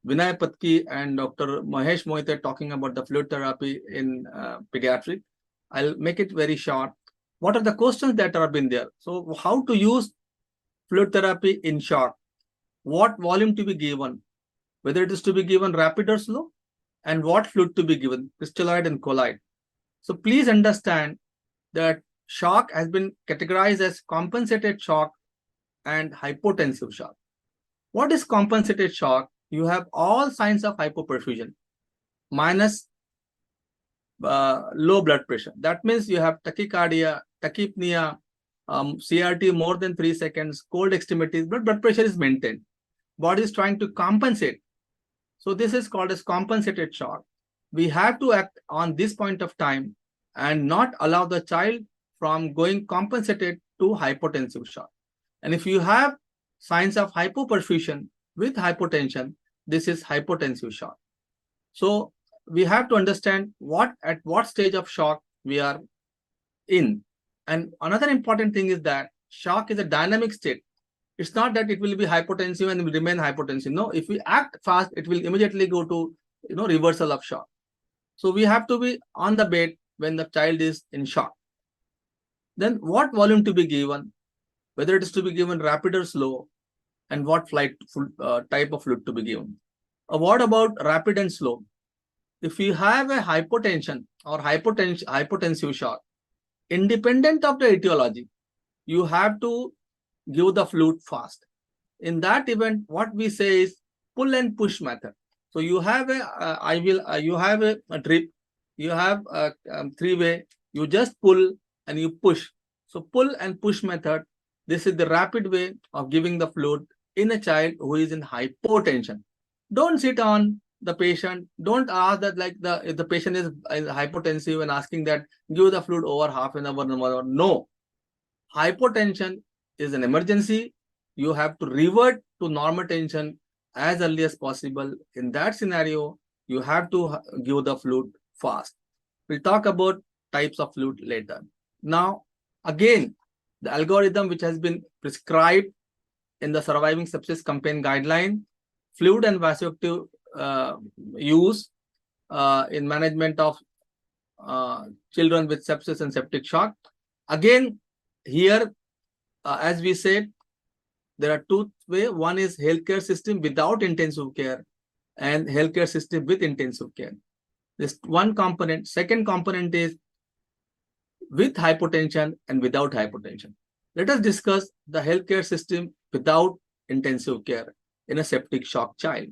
Vinay Patki and Dr. Mahesh Mohite talking about the fluid therapy in pediatric. I'll make it very short. What are the questions that have been there? So how to use fluid therapy in short? What volume to be given? Whether it is to be given rapid or slow? And what fluid to be given? Crystalloid and colloid. So please understand that shock has been categorized as compensated shock and hypotensive shock. What is compensated shock? You have all signs of hypoperfusion minus low blood pressure. That means you have tachycardia, tachypnea, CRT more than 3 seconds, cold extremities, but blood pressure is maintained. Body is trying to compensate. So this is called as compensated shock. We have to act on this point of time and not allow the child from going compensated to hypotensive shock. And if you have signs of hypoperfusion with hypotension, this is hypotensive shock. So we have to understand at what stage of shock we are in. And another important thing is that shock is a dynamic state. It's not that it will be hypotensive and will remain hypotensive. No, if we act fast, it will immediately go to reversal of shock. So we have to be on the bed when the child is in shock. Then what volume to be given, whether it is to be given rapid or slow, and what type of fluid to be given. What about rapid and slow? If you have a hypotension or hypotensive shock, independent of the etiology, you have to give the fluid fast. In that event, what we say is pull and push method. So you have you have a drip, you have a 3-way, you just pull and you push. So pull and push method, this is the rapid way of giving the fluid in a child who is in hypotension. Don't sit on the patient. Don't ask that if the patient is hypotensive and asking that give the fluid over half an hour. No. Hypotension is an emergency. You have to revert to normal tension as early as possible. In that scenario, you have to give the fluid fast. We'll talk about types of fluid later. Now, again, the algorithm which has been prescribed in the Surviving Sepsis Campaign guideline, fluid and vasoactive use in management of children with sepsis and septic shock. Again, here, as we said, there are two ways. One is healthcare system without intensive care and healthcare system with intensive care. This one component. Second component is with hypotension and without hypotension. Let us discuss the healthcare system without intensive care in a septic shock child.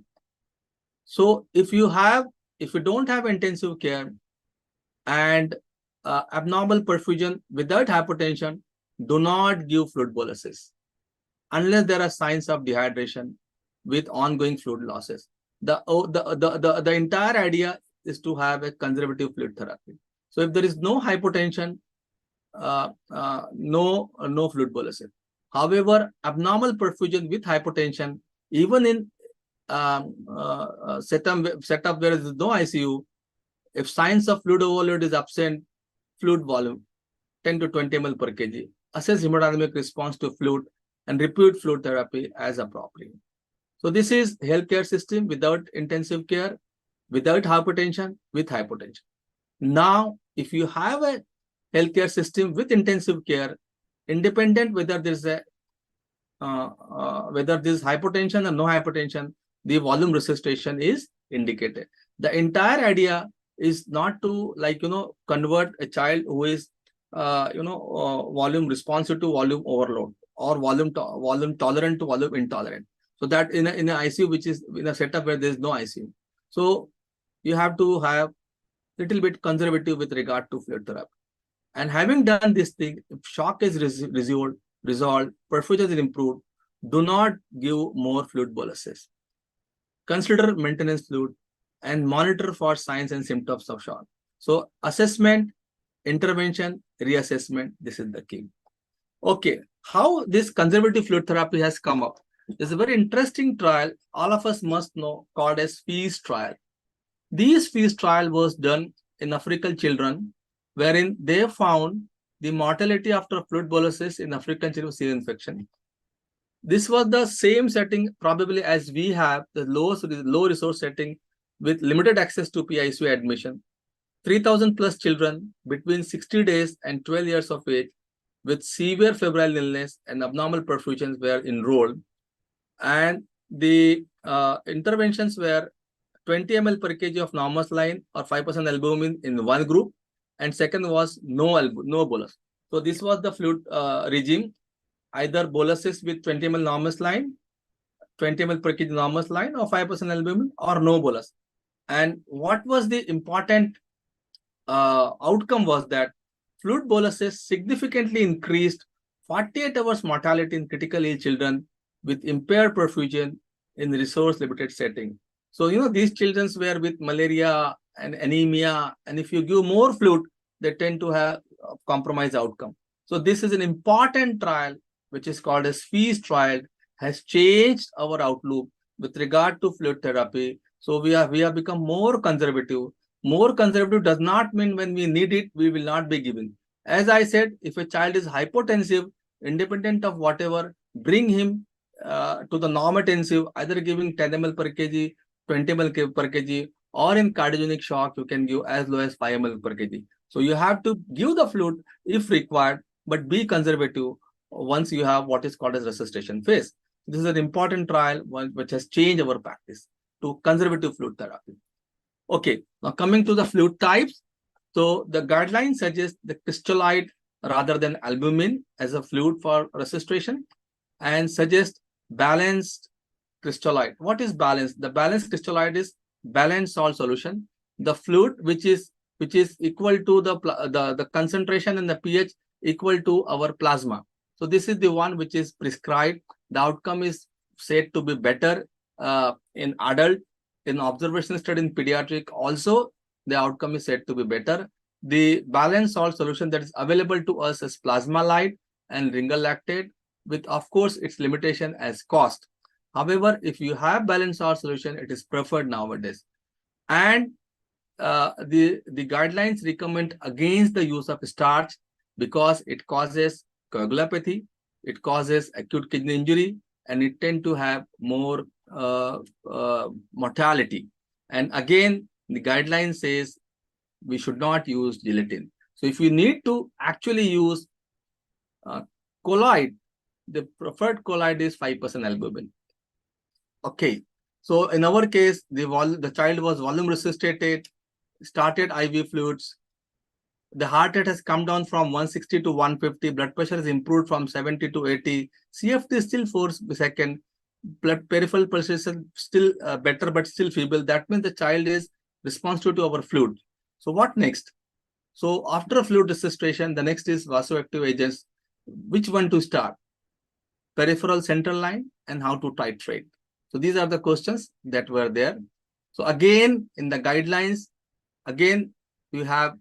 So if you don't have intensive care and abnormal perfusion without hypotension, do not give fluid boluses unless there are signs of dehydration with ongoing fluid losses. The entire idea is to have a conservative fluid therapy. So if there is no hypotension, no fluid boluses. However, abnormal perfusion with hypotension, even in setup where there is no ICU, if signs of fluid overload is absent, fluid volume 10 to 20 ml per kg. Assess hemodynamic response to fluid and repeat fluid therapy as appropriate. So this is healthcare system without intensive care, without hypertension, with hypotension. Now, if you have a healthcare system with intensive care, independent whether there is hypotension or no hypotension, the volume resuscitation is indicated. The entire idea is not to convert a child who is volume responsive to volume overload or volume tolerant to volume intolerant. So that in an ICU, which is in a setup where there is no ICU. So you have to have little bit conservative with regard to fluid therapy. And having done this thing, if shock is resolved, perfusion is improved, do not give more fluid boluses. Consider maintenance fluid and monitor for signs and symptoms of shock. So assessment, intervention, reassessment, this is the key. Okay, how this conservative fluid therapy has come up? There's a very interesting trial all of us must know called as FEAST trial. This FEAST trial was done in African children wherein they found the mortality after fluid boluses in African children with severe infection. This was the same setting probably as we have, the low resource setting with limited access to PICU admission. 3,000 plus children between 60 days and 12 years of age with severe febrile illness and abnormal perfusions were enrolled. And the interventions were 20 ml per kg of normal saline or 5% albumin in one group, and second was no bolus. So this was the fluid regime, either boluses with 20 ml normal saline, 20 ml per kg normal saline or 5% albumin, or no bolus. And what was the important outcome was that fluid boluses significantly increased 48 hours mortality in critically ill children with impaired perfusion in resource limited setting. So, these children were with malaria and anemia, and if you give more fluid, they tend to have a compromised outcome. So this is an important trial, which is called as FEAST trial, has changed our outlook with regard to fluid therapy. So we have become more conservative. More conservative does not mean when we need it, we will not be giving. As I said, if a child is hypotensive, independent of whatever, bring him to the normotensive, either giving 10 ml per kg, 20 ml per kg, or in cardiogenic shock, you can give as low as 5 ml per kg. So you have to give the fluid if required, but be conservative once you have what is called as resuscitation phase. This is an important trial which has changed our practice to conservative fluid therapy. Okay, now coming to the fluid types. So the guidelines suggest the crystallite rather than albumin as a fluid for resuscitation, and suggest balanced crystallite. What is balanced? The balanced crystallite is balanced salt solution. The fluid which is equal to the concentration and the pH equal to our plasma. So this is the one which is prescribed. The outcome is said to be better in adult. In observational study in pediatric also, the outcome is said to be better. The balanced salt solution that is available to us is Plasma-Lite and Ringal lactate, with of course its limitation as cost. However, if you have balanced salt solution, it is preferred nowadays. And the guidelines recommend against the use of starch because it causes coagulopathy, it causes acute kidney injury, and it tend to have more mortality. And again, the guideline says we should not use gelatin. So if you need to actually use colloid, the preferred colloid is 5% albumin. Okay, so in our case, the child was volume resuscitated, started IV fluids. The heart rate has come down from 160 to 150. Blood pressure is improved from 70 to 80. CFT is still 4 seconds. Blood peripheral pulsation still better, but still feeble. That means the child is responsive to our fluid. So what next? So after fluid resuscitation, the next is vasoactive agents. Which one to start? Peripheral central line, and how to titrate. So these are the questions that were there. So again, in the guidelines, again, you have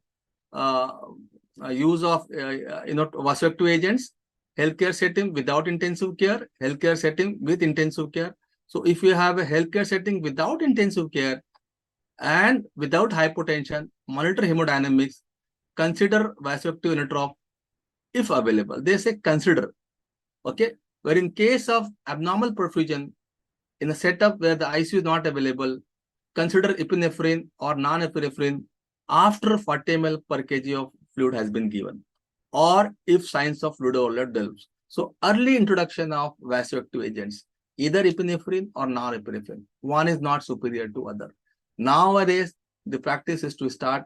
use of vasoactive agents, healthcare setting without intensive care, healthcare setting with intensive care. So if you have a healthcare setting without intensive care and without hypotension, monitor hemodynamics, consider vasoactive inotrope if available. They say consider. Okay, where in case of abnormal perfusion, in a setup where the ICU is not available, consider epinephrine or non-epinephrine after 40 ml per kg of fluid has been given, or if signs of fluid overload develops. So early introduction of vasoactive agents, either epinephrine or non-epinephrine. One is not superior to other. Nowadays, the practice is to start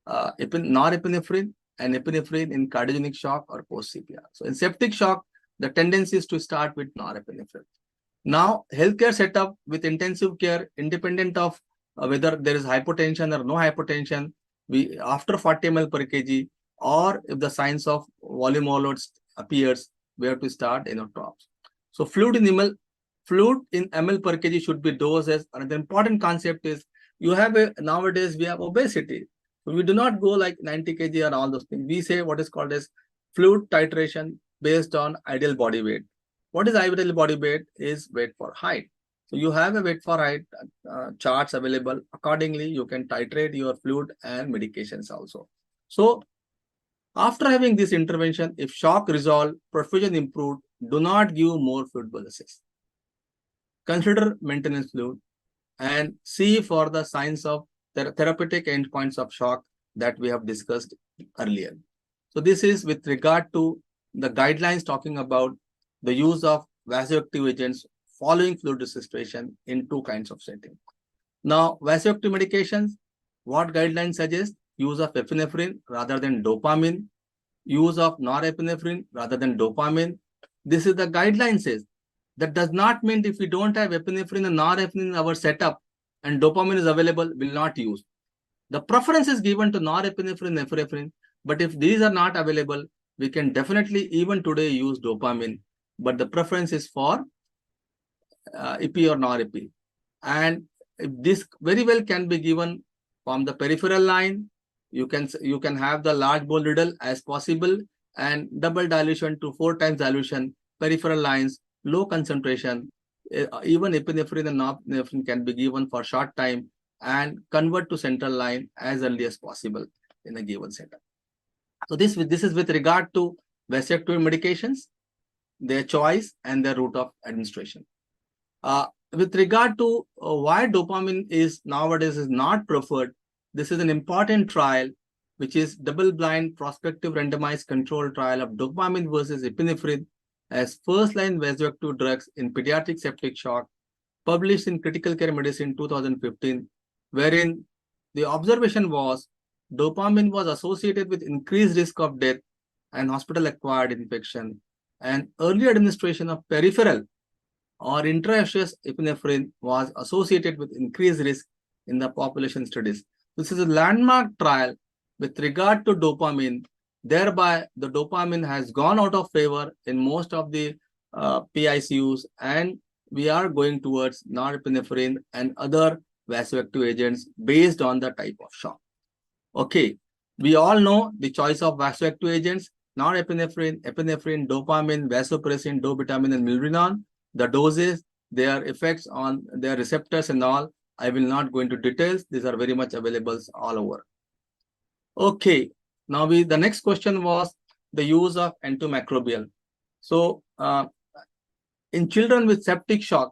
non-epinephrine and epinephrine in cardiogenic shock or post-CPR. So in septic shock, the tendency is to start with non-epinephrine. Now, healthcare setup with intensive care, independent of whether there is hypotension or no hypotension, we after 40 ml per kg, or if the signs of volume overload appears, we have to start inotropes. So fluid in ml per kg should be dosed as another important concept is you have nowadays we have obesity. So we do not go like 90 kg and all those things. We say what is called as fluid titration based on ideal body weight. What is ideal body weight? Is weight for height. So you have a weight for height charts available. Accordingly, you can titrate your fluid and medications also. So After having this intervention, if shock resolved, perfusion improved, do not give more fluid boluses. Consider maintenance fluid and see for the signs of therapeutic endpoints of shock that we have discussed earlier. So this is with regard to the guidelines talking about the use of vasoactive agents following fluid resuscitation in two kinds of settings. Now, vasoactive medications, what guidelines suggest? Use of epinephrine rather than dopamine, use of norepinephrine rather than dopamine. This is the guideline says. That does not mean if we don't have epinephrine and norepinephrine in our setup and dopamine is available, will not use. The preference is given to norepinephrine, epinephrine, but if these are not available, we can definitely even today use dopamine, but the preference is for epi or norepi. And this very well can be given from the peripheral line. You can have the large bole riddle as possible and double dilution to 4 times dilution, peripheral lines, low concentration. Even epinephrine and norepinephrine can be given for short time and convert to central line as early as possible in a given setup. So this is with regard to vasoactive medications, their choice and their route of administration. With regard to why dopamine is nowadays is not preferred, this is an important trial, which is double-blind prospective randomized control trial of dopamine versus epinephrine as first-line vasoactive drugs in pediatric septic shock, published in Critical Care Medicine 2015, wherein the observation was dopamine was associated with increased risk of death and hospital-acquired infection, and early administration of peripheral or intraosseous epinephrine was associated with increased risk in the population studies. This is a landmark trial with regard to dopamine. Thereby, the dopamine has gone out of favor in most of the PICUs, and we are going towards norepinephrine and other vasoactive agents based on the type of shock. Okay, we all know the choice of vasoactive agents: norepinephrine, epinephrine, dopamine, vasopressin, dobutamine, and milrinone. The doses, their effects on their receptors and all, I will not go into details. These are very much available all over. Okay, now the next question was the use of antimicrobial. So in children with septic shock,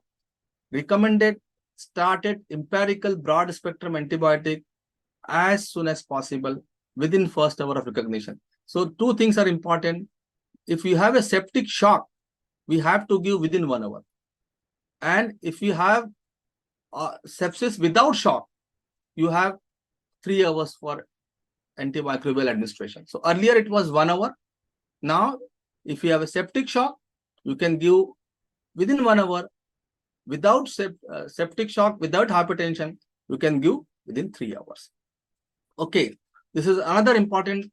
recommended started empirical broad spectrum antibiotic as soon as possible within first hour of recognition. So two things are important. If you have a septic shock, we have to give within 1 hour. And if you have sepsis without shock, you have 3 hours for antimicrobial administration. So earlier it was 1 hour. Now, if you have a septic shock, you can give within 1 hour. Without septic shock, without hypertension, you can give within 3 hours. Okay, this is another important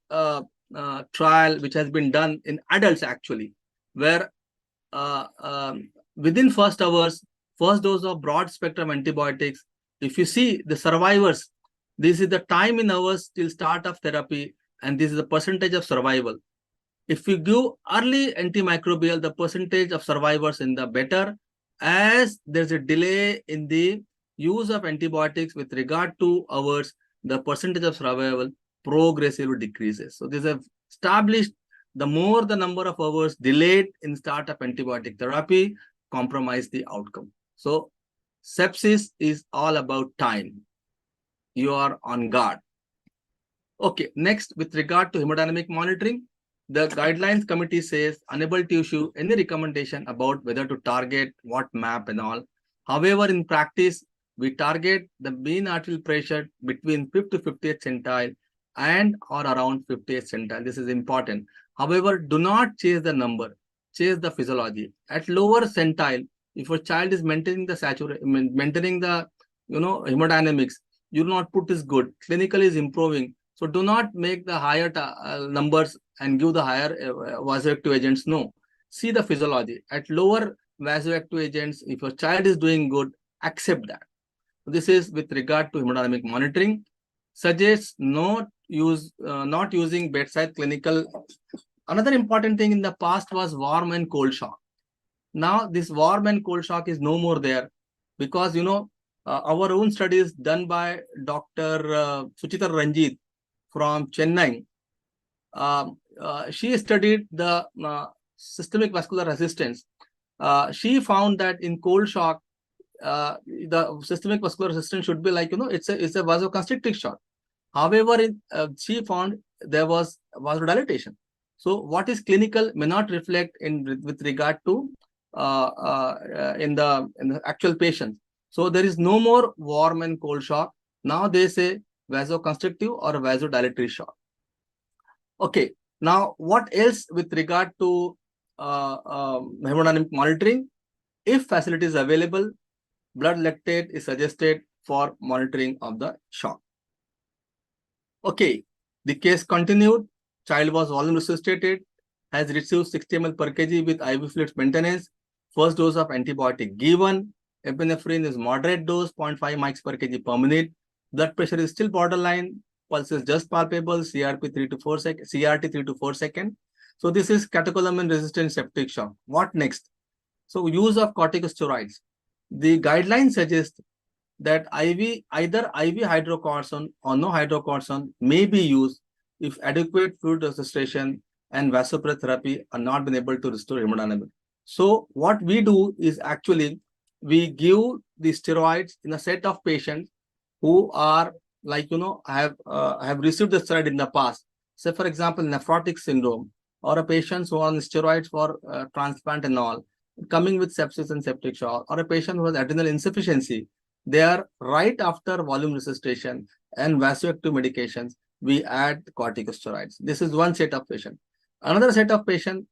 trial which has been done in adults actually, where within first hours, first dose of broad spectrum antibiotics, if you see the survivors, this is the time in hours till start of therapy, and this is the percentage of survival. If you give early antimicrobial, the percentage of survivors in the better, as there's a delay in the use of antibiotics with regard to hours, the percentage of survival progressively decreases. So this is established. The more the number of hours delayed in start of antibiotic therapy, compromise the outcome. So sepsis is all about time. You are on guard. Okay, next, with regard to hemodynamic monitoring, the guidelines committee says unable to issue any recommendation about whether to target what MAP and all. However, in practice, we target the mean arterial pressure between 5th to 50th centile and or around 50th centile. This is important. However, do not chase the number, chase the physiology. At lower centile, if your child is maintaining the maintaining the hemodynamics, your output is good, clinical is improving. So do not make the higher numbers and give the higher vasoactive agents. No, see the physiology. At lower vasoactive agents, if your child is doing good, accept that. This is with regard to hemodynamic monitoring. Suggests not using bedside clinical. Another important thing in the past was warm and cold shock. Now this warm and cold shock is no more there, because our own studies done by Dr. Suchita Ranjit from Chennai she studied the systemic vascular resistance. She found that in cold shock, the systemic vascular resistance should be like, it's a vasoconstricting shock. However, she found there was vasodilatation. So what is clinical may not reflect with regard to in the actual patient. So there is no more warm and cold shock. Now they say vasoconstrictive or vasodilatory shock. Okay. Now what else with regard to hemodynamic monitoring? If facility is available, blood lactate is suggested for monitoring of the shock. Okay, the case continued. Child was volume resuscitated, has received 60 ml per kg with IV fluids maintenance. First dose of antibiotic given. Epinephrine is moderate dose, 0.5 mics per kg per minute. Blood pressure is still borderline. Pulse is just palpable. CRP 3 to 4 seconds. CRT 3 to 4 seconds. So this is catecholamine resistant septic shock. What next? So use of corticosteroids. The guidelines suggest that either IV hydrocortisone or no hydrocortisone may be used if adequate fluid resuscitation and vasopressor are not been able to restore hemodynamic. So what we do is actually we give the steroids in a set of patients who are like, have received the steroid in the past. Say for example, nephrotic syndrome, or a patient who are on steroids for transplant and all, coming with sepsis and septic shock, or a patient who has adrenal insufficiency. They are right after volume resuscitation and vasoactive medications, we add corticosteroids. This is one set of patient. Another set of patient,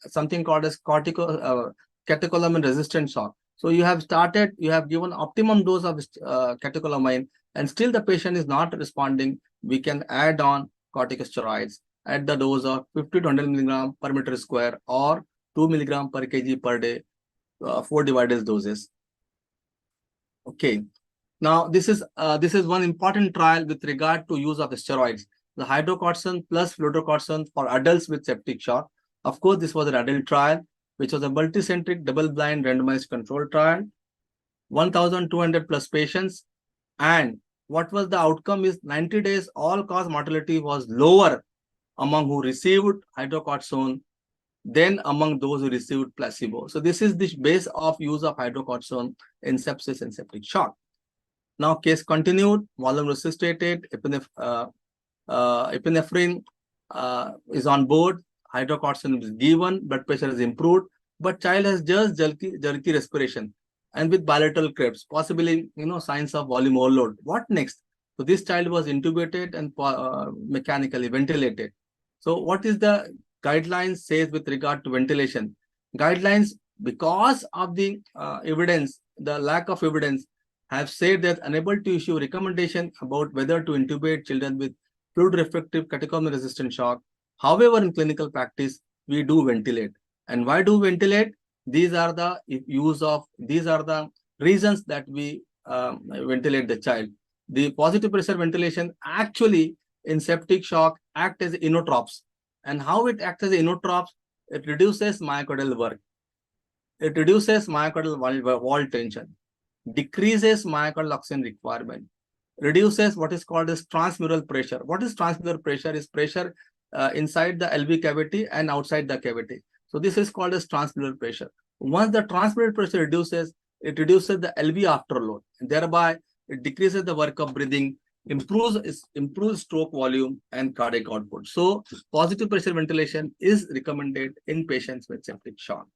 something called as catecholamine resistant shock. So you have given optimum dose of catecholamine, and still the patient is not responding. We can add on corticosteroids at the dose of 50 to 100 milligram per meter square or 2 milligram per kg per day, 4 divided doses. Okay. Now this is one important trial with regard to use of steroids. The hydrocortisone plus fluorocortisone for adults with septic shock. Of course, this was an adult trial, which was a multicentric, double-blind, randomized controlled trial. 1,200 plus patients, and what was the outcome is 90 days all-cause mortality was lower among who received hydrocortisone than among those who received placebo. So this is the base of use of hydrocortisone in sepsis and septic shock. Now case continued, volume resuscitated, epinephrine is on board, hydrocortisone is given, blood pressure is improved, but child has just jerky respiration and with bilateral crepes, possibly signs of volume overload. What next? So this child was intubated and mechanically ventilated. So what is the guidelines says with regard to ventilation? Guidelines, because of the evidence, the lack of evidence, have said that unable to issue recommendation about whether to intubate children with fluid refractive catecholamine resistant shock. However, in clinical practice, we do ventilate. And why do ventilate? These are the reasons that we ventilate the child. The positive pressure ventilation actually in septic shock act as inotropes. And how it acts as inotropes? It reduces myocardial work. It reduces myocardial wall tension, decreases myocardial oxygen requirement, reduces what is called as transmural pressure. What is transmural pressure? Is pressure inside the LV cavity and outside the cavity. So this is called as transmural pressure. Once the transmural pressure reduces, it reduces the LV afterload, and thereby it decreases the work of breathing, improves stroke volume and cardiac output. So positive pressure ventilation is recommended in patients with septic shock.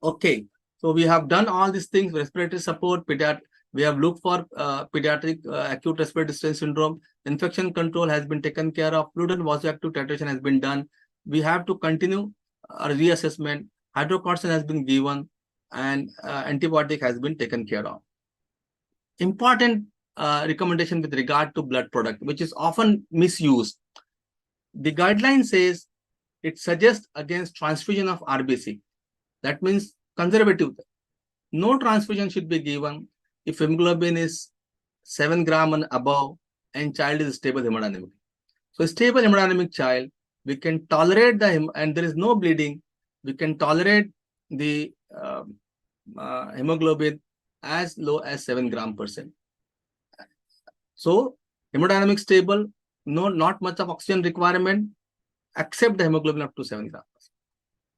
Okay, so we have done all these things: respiratory support, we have looked for pediatric acute respiratory distress syndrome. Infection control has been taken care of. Fluid and vasoactive titration has been done. We have to continue our reassessment. Hydrocortisone has been given, and antibiotic has been taken care of. Important recommendation with regard to blood product, which is often misused. The guideline says it suggests against transfusion of RBC. That means conservative. No transfusion should be given if hemoglobin is 7 gram and above and child is stable hemodynamic. So stable hemodynamic child, we can tolerate the and there is no bleeding. We can tolerate the hemoglobin as low as 7 gram%. So hemodynamic stable, not much of oxygen requirement, accept the hemoglobin up to 7 grams.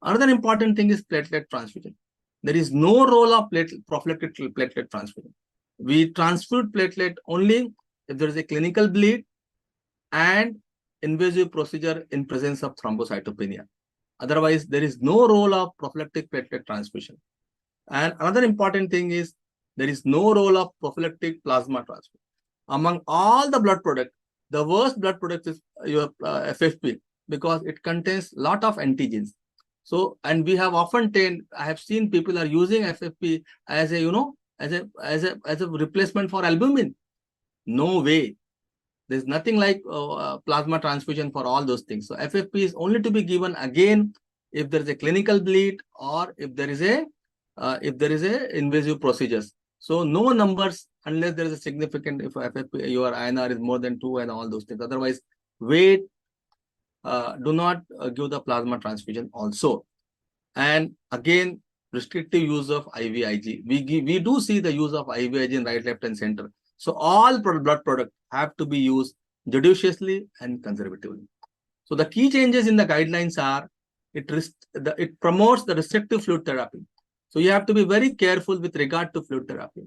Another important thing is platelet transfusion. There is no role of prophylactic platelet transfusion. We transfuse platelet only if there is a clinical bleed and invasive procedure in presence of thrombocytopenia. Otherwise, there is no role of prophylactic platelet transfusion. And another important thing is there is no role of prophylactic plasma transfusion. Among all the blood products, the worst blood product is your FFP because it contains a lot of antigens. So, and we have often I have seen people are using FFP as a, as a replacement for albumin. No way. There's nothing like plasma transfusion for all those things. So FFP is only to be given again if there is a clinical bleed or if there is a invasive procedures. So no numbers unless there is a significant, if FFP, your INR is more than 2 and all those things. Otherwise, wait, do not give the plasma transfusion also. And again, restrictive use of IVIG. We do see the use of IVIG in right, left, and center. So all blood products have to be used judiciously and conservatively. So the key changes in the guidelines are it promotes the restrictive fluid therapy. So you have to be very careful with regard to fluid therapy.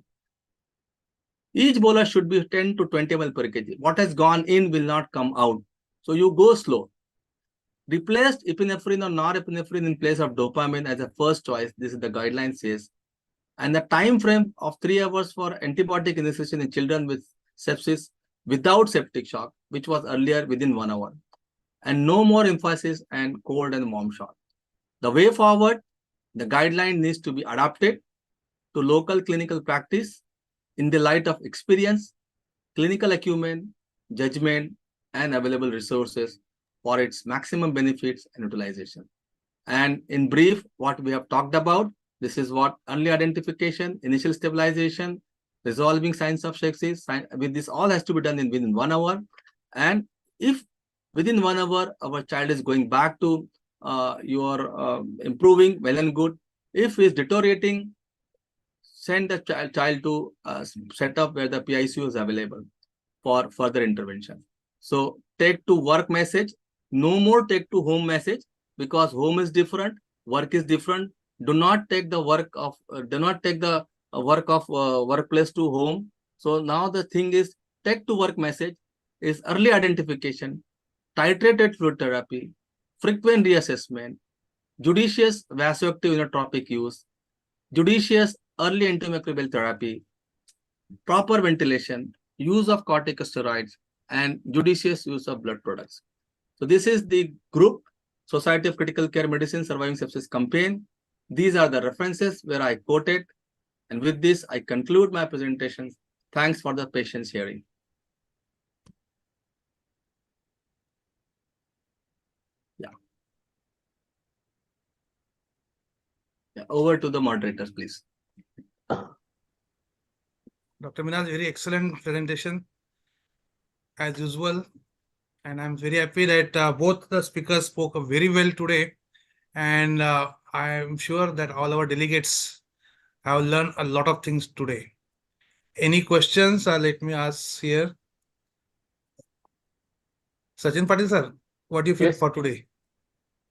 Each bolus should be 10 to 20 ml per kg. What has gone in will not come out. So you go slow. Replaced epinephrine or norepinephrine in place of dopamine as a first choice. This is the guideline says. And the time frame of 3 hours for antibiotic initiation in children with sepsis without septic shock, which was earlier within 1 hour. And no more emphasis and cold and warm shock. The way forward, the guideline needs to be adapted to local clinical practice in the light of experience, clinical acumen, judgment, and available resources for its maximum benefits and utilization. And in brief, what we have talked about, this is what early identification, initial stabilization, resolving signs of sepsis. With this, all has to be done within 1 hour. And if within 1 hour, our child is going back to improving, well and good. If he is deteriorating, send the child to set up where the PICU is available for further intervention. So take to work message, no more take to home message, because home is different, work is different. Do not take the work of workplace to home. So now the thing is, take to work message is early identification, titrated fluid therapy, frequent reassessment, judicious vasoactive inotropic use, judicious early antimicrobial therapy, proper ventilation, use of corticosteroids, and judicious use of blood products. So this is the group, Society of Critical Care Medicine Surviving Sepsis campaign. These are the references where I quoted. And with this, I conclude my presentation. Thanks for the patience hearing. Yeah, over to the moderators, please. Dr. Minal, very excellent presentation as usual. And I'm very happy that both the speakers spoke very well today. And I'm sure that all our delegates have learned a lot of things today. Any questions? Let me ask here. Sachin Patil sir, what do you feel for today?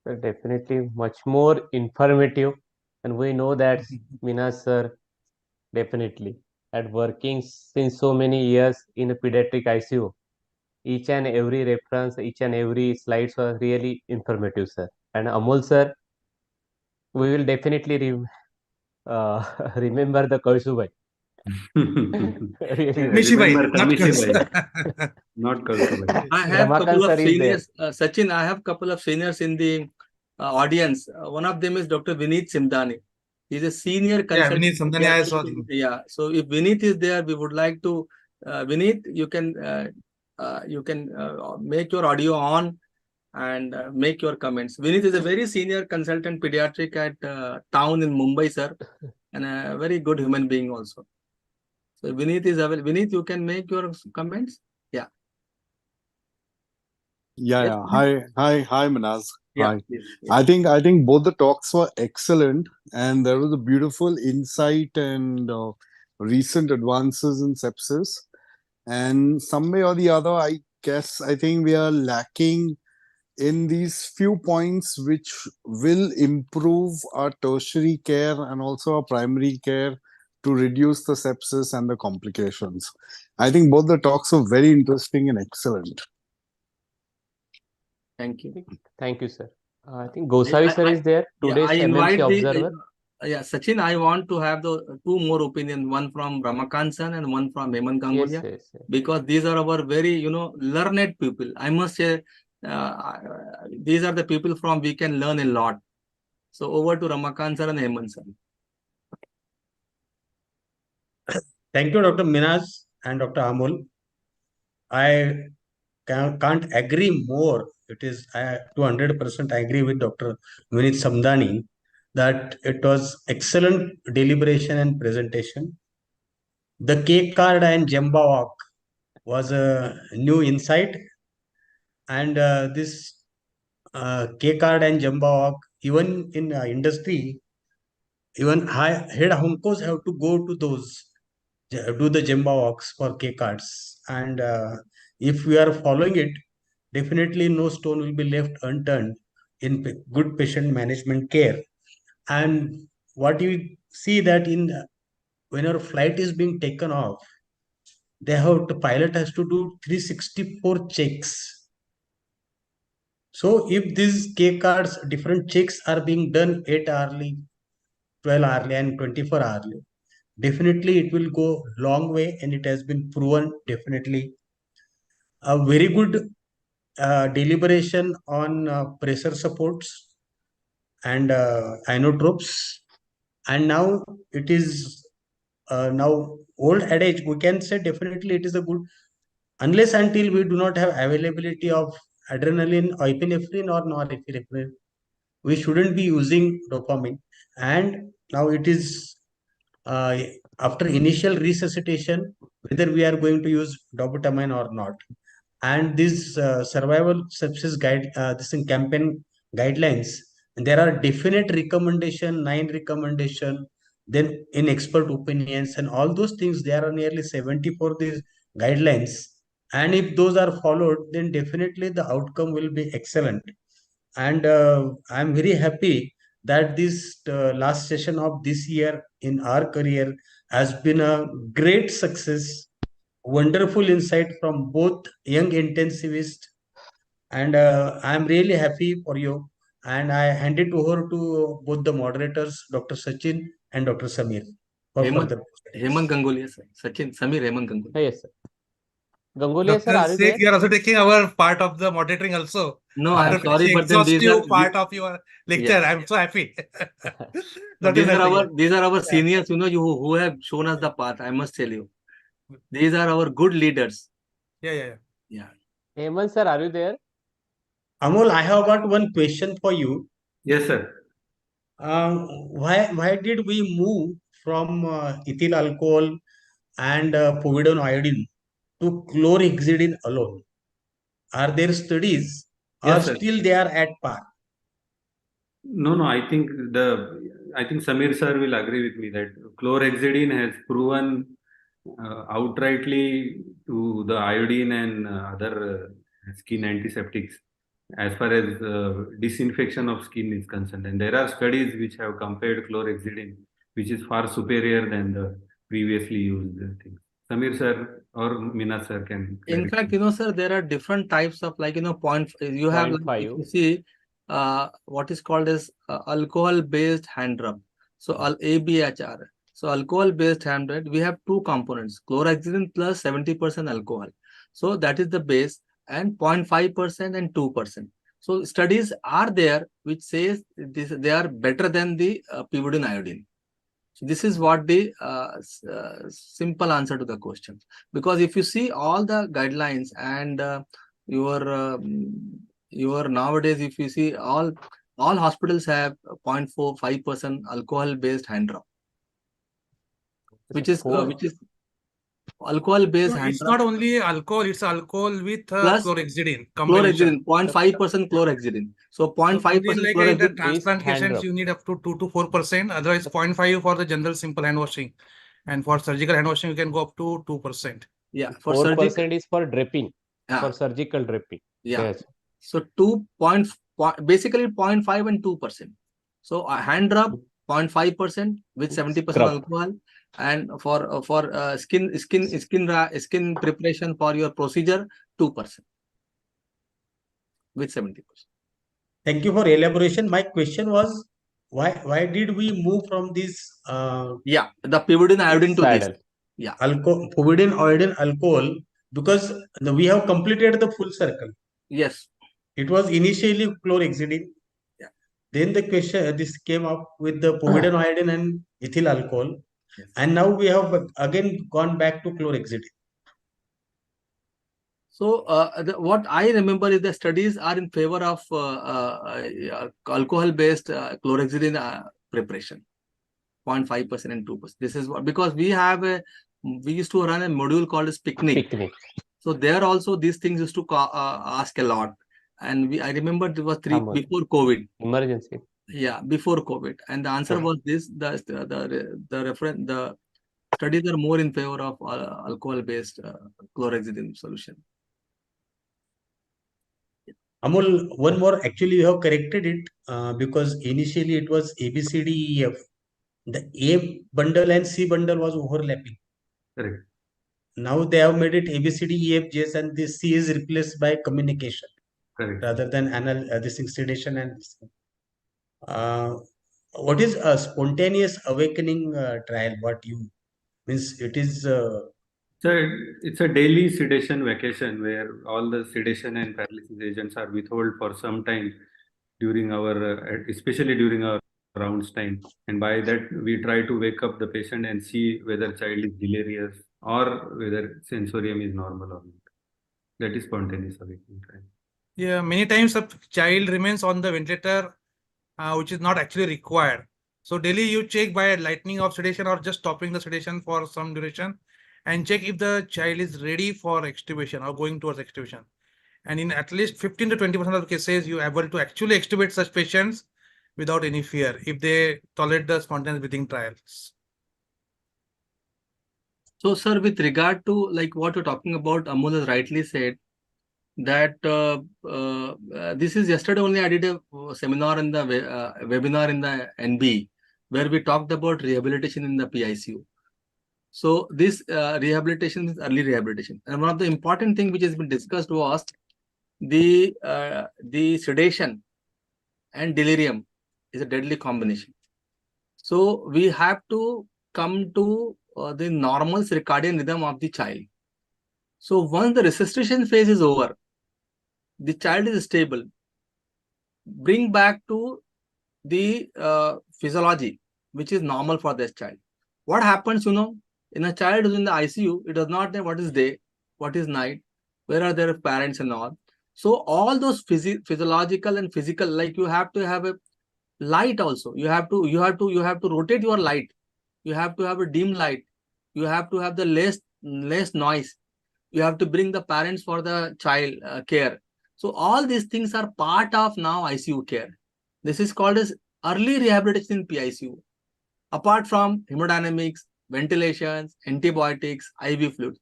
Definitely much more informative. And we know that Mina sir definitely at working since so many years in a pediatric ICU. Each and every reference, each and every slides was really informative, sir. And Amol sir, we will definitely remember the Kalsubai. Really, Nishibai, not Nishibai, not Kalsubai. I have a couple Ramakant of sir is there. seniors, Sachin, I have a couple of seniors in the audience. One of them is Dr. Vineet Simdani. He's a senior Yeah, consultant. Vineet Samdani, I saw him. Yeah, so if Vineet is there, we would like to, Vineet, you can make your audio on and make your comments. Vineet is a very senior consultant pediatric at town in Mumbai, sir, and a very good human being also. So Vineet is available. Vineet, you can make your comments. Yeah. Yeah. Hi, Manaz. Yeah. Hi. Yes, yes. I think both the talks were excellent, and there was a beautiful insight and recent advances in sepsis. And some way or the other, I think we are lacking in these few points which will improve our tertiary care and also our primary care to reduce the sepsis and the complications. I think both the talks are very interesting and excellent. Thank you. Thank you, sir. I think Gosavi sir is there. Yeah, Today's I invite MMC the observer. yeah, Sachin, I want to have the two more opinion, one from Ramakant sir and one from Hemant Gangulia, Yes, yes. because these are our very, learned people. I must say, uh, these are the people from we can learn a lot. So over to Ramakant sir and Hemant sir. Thank you, Dr. Minaj and Dr. Amol. I can't agree more. It is 200% I agree with Dr. Vinit Samdani that it was excellent deliberation and presentation. The cake card and Jemba walk was a new insight, and this cake card and Jemba walk, even in industry, even head hunkos have to go to those do the Jemba walks for K cards. And if we are following it, definitely no stone will be left unturned in good patient management care. And what you see that in when our flight is being taken off, the pilot has to do 364 checks. So if these K cards, different checks are being done 8 hourly, 12 hourly, and 24 hourly, definitely it will go long way, and it has been proven definitely a very good deliberation on pressure supports and inotropes. And now it is now old adage, we can say definitely it is a good, unless until we do not have availability of adrenaline, epinephrine or norepinephrine, we shouldn't be using dopamine. And now it is after initial resuscitation, whether we are going to use dobutamine or not. And these survival sepsis guide, this in campaign guidelines, and there are definite recommendation, 9 recommendation, then in expert opinions and all those things, there are nearly 70 for these guidelines. And if those are followed, then definitely the outcome will be excellent. And I'm very happy that this last session of this year in our career has been a great success, wonderful insight from both young intensivists, and I'm really happy for you. And I hand it over to both the moderators, Dr. Sachin and Dr. Samir, for further. Hemant Gangulia sir. Sachin, Samir, Hemant Gangulia. Yes, sir. Gangulia sir, Dr. are you there? Seth, you are also taking our part of the moderating also. No, After I'm sorry, finishing but then these are exhaustive part of your lecture, Yeah. I'm so happy. So That is nothing. these are our seniors, who have shown us the path. I must tell you, these are our good leaders. Yeah. Hemant sir, are you there? Amol, I have got one question for you. Yes, sir. Why did we move from ethyl alcohol and povidone iodine to chlorhexidine alone? Are there studies, or Yes, sir. still they are at par? No, I think Samir sir will agree with me that chlorhexidine has proven outrightly to the iodine and other skin antiseptics as far as disinfection of skin is concerned. And there are studies which have compared chlorhexidine, which is far superior than the previously used things. Samir sir or Mina sir can In fact, sir, there are different types of point. You have, if you see, what is called as alcohol-based hand rub. So ABHR. So alcohol-based hand rub, we have two components: chlorhexidine plus 70% alcohol. So that is the base, and 0.5% and 2%. So studies are there which says they are better than the povidone iodine. So this is what the simple answer to the question. Because if you see all the guidelines and your nowadays, if you see all hospitals have 0.45% alcohol-based hand drop, which is alcohol-based hand It's drop. not only alcohol; it's alcohol with Plus chlorhexidine. Chlorhexidine, 0.5% chlorhexidine. So 0.5% like in the transplant patients, you need up to 2 to 4%. Otherwise, 0.5 for the general simple hand washing, and for surgical hand washing, you can go up to 2%. Yeah, for 4% is for dripping, for surgical dripping. Yeah. Yes. So basically 0.5 and 2%. So a hand rub 0.5% with 70% Scrub. alcohol, and for skin preparation for your procedure 2% with 70%. Thank you for elaboration. My question was, why did we move from this Yeah, the pyridine iodine to this. Saddle. alcohol, povidone, iodine, alcohol? Because we have completed the full circle. Yes. It was initially chlorhexidine. Yeah. Then the question, this came up with the povidone, iodine, and ethyl alcohol. Yes. And now we have again gone back to chlorhexidine. So what I remember is the studies are in favor of alcohol-based chlorhexidine preparation, 0.5% and 2%. This is what, because we used to run a module called as picnic. So there also these things used to ask a lot, and I remember it was before COVID. Emergency. Yeah, before COVID, and the answer was this: the studies are more in favor of alcohol-based chlorhexidine solution. Amol, one more. Actually, you have corrected it because initially it was ABCDEF. The A bundle and C bundle was overlapping. Correct. Now they have made it ABCDEFGS, and this C is replaced by communication. Correct. Rather than this sedation and this. What is a spontaneous awakening trial? What you means? It is. So it's a daily sedation vacation where all the sedation and paralysis agents are withheld for some time during especially during our rounds time. And by that, we try to wake up the patient and see whether child is delirious or whether sensorium is normal or not. That is spontaneous awakening trial. Yeah, many times a child remains on the ventilator, which is not actually required. So daily you check by lightening of sedation or just stopping the sedation for some duration, and check if the child is ready for extubation or going towards extubation. And in at least 15 to 20% of the cases, you are able to actually extubate such patients without any fear if they tolerate the spontaneous breathing trials. So, sir, with regard to like what you're talking about, Amol has rightly said that this is yesterday only I did a seminar in the webinar in the NB where we talked about rehabilitation in the PICU. So this rehabilitation is early rehabilitation, and one of the important things which has been discussed was the sedation and delirium is a deadly combination. So we have to come to the normal circadian rhythm of the child. So once the resuscitation phase is over, the child is stable, bring back to the physiology which is normal for this child. What happens, in a child who's in the ICU, it does not know what is day, what is night, where are their parents and all. So all those physiological and physical, like you have to have a light also. You have to rotate your light. You have to have a dim light. You have to have the less noise. You have to bring the parents for the child care. So all these things are part of now ICU care. This is called as early rehabilitation in PICU. Apart from hemodynamics, ventilations, antibiotics, IV fluids.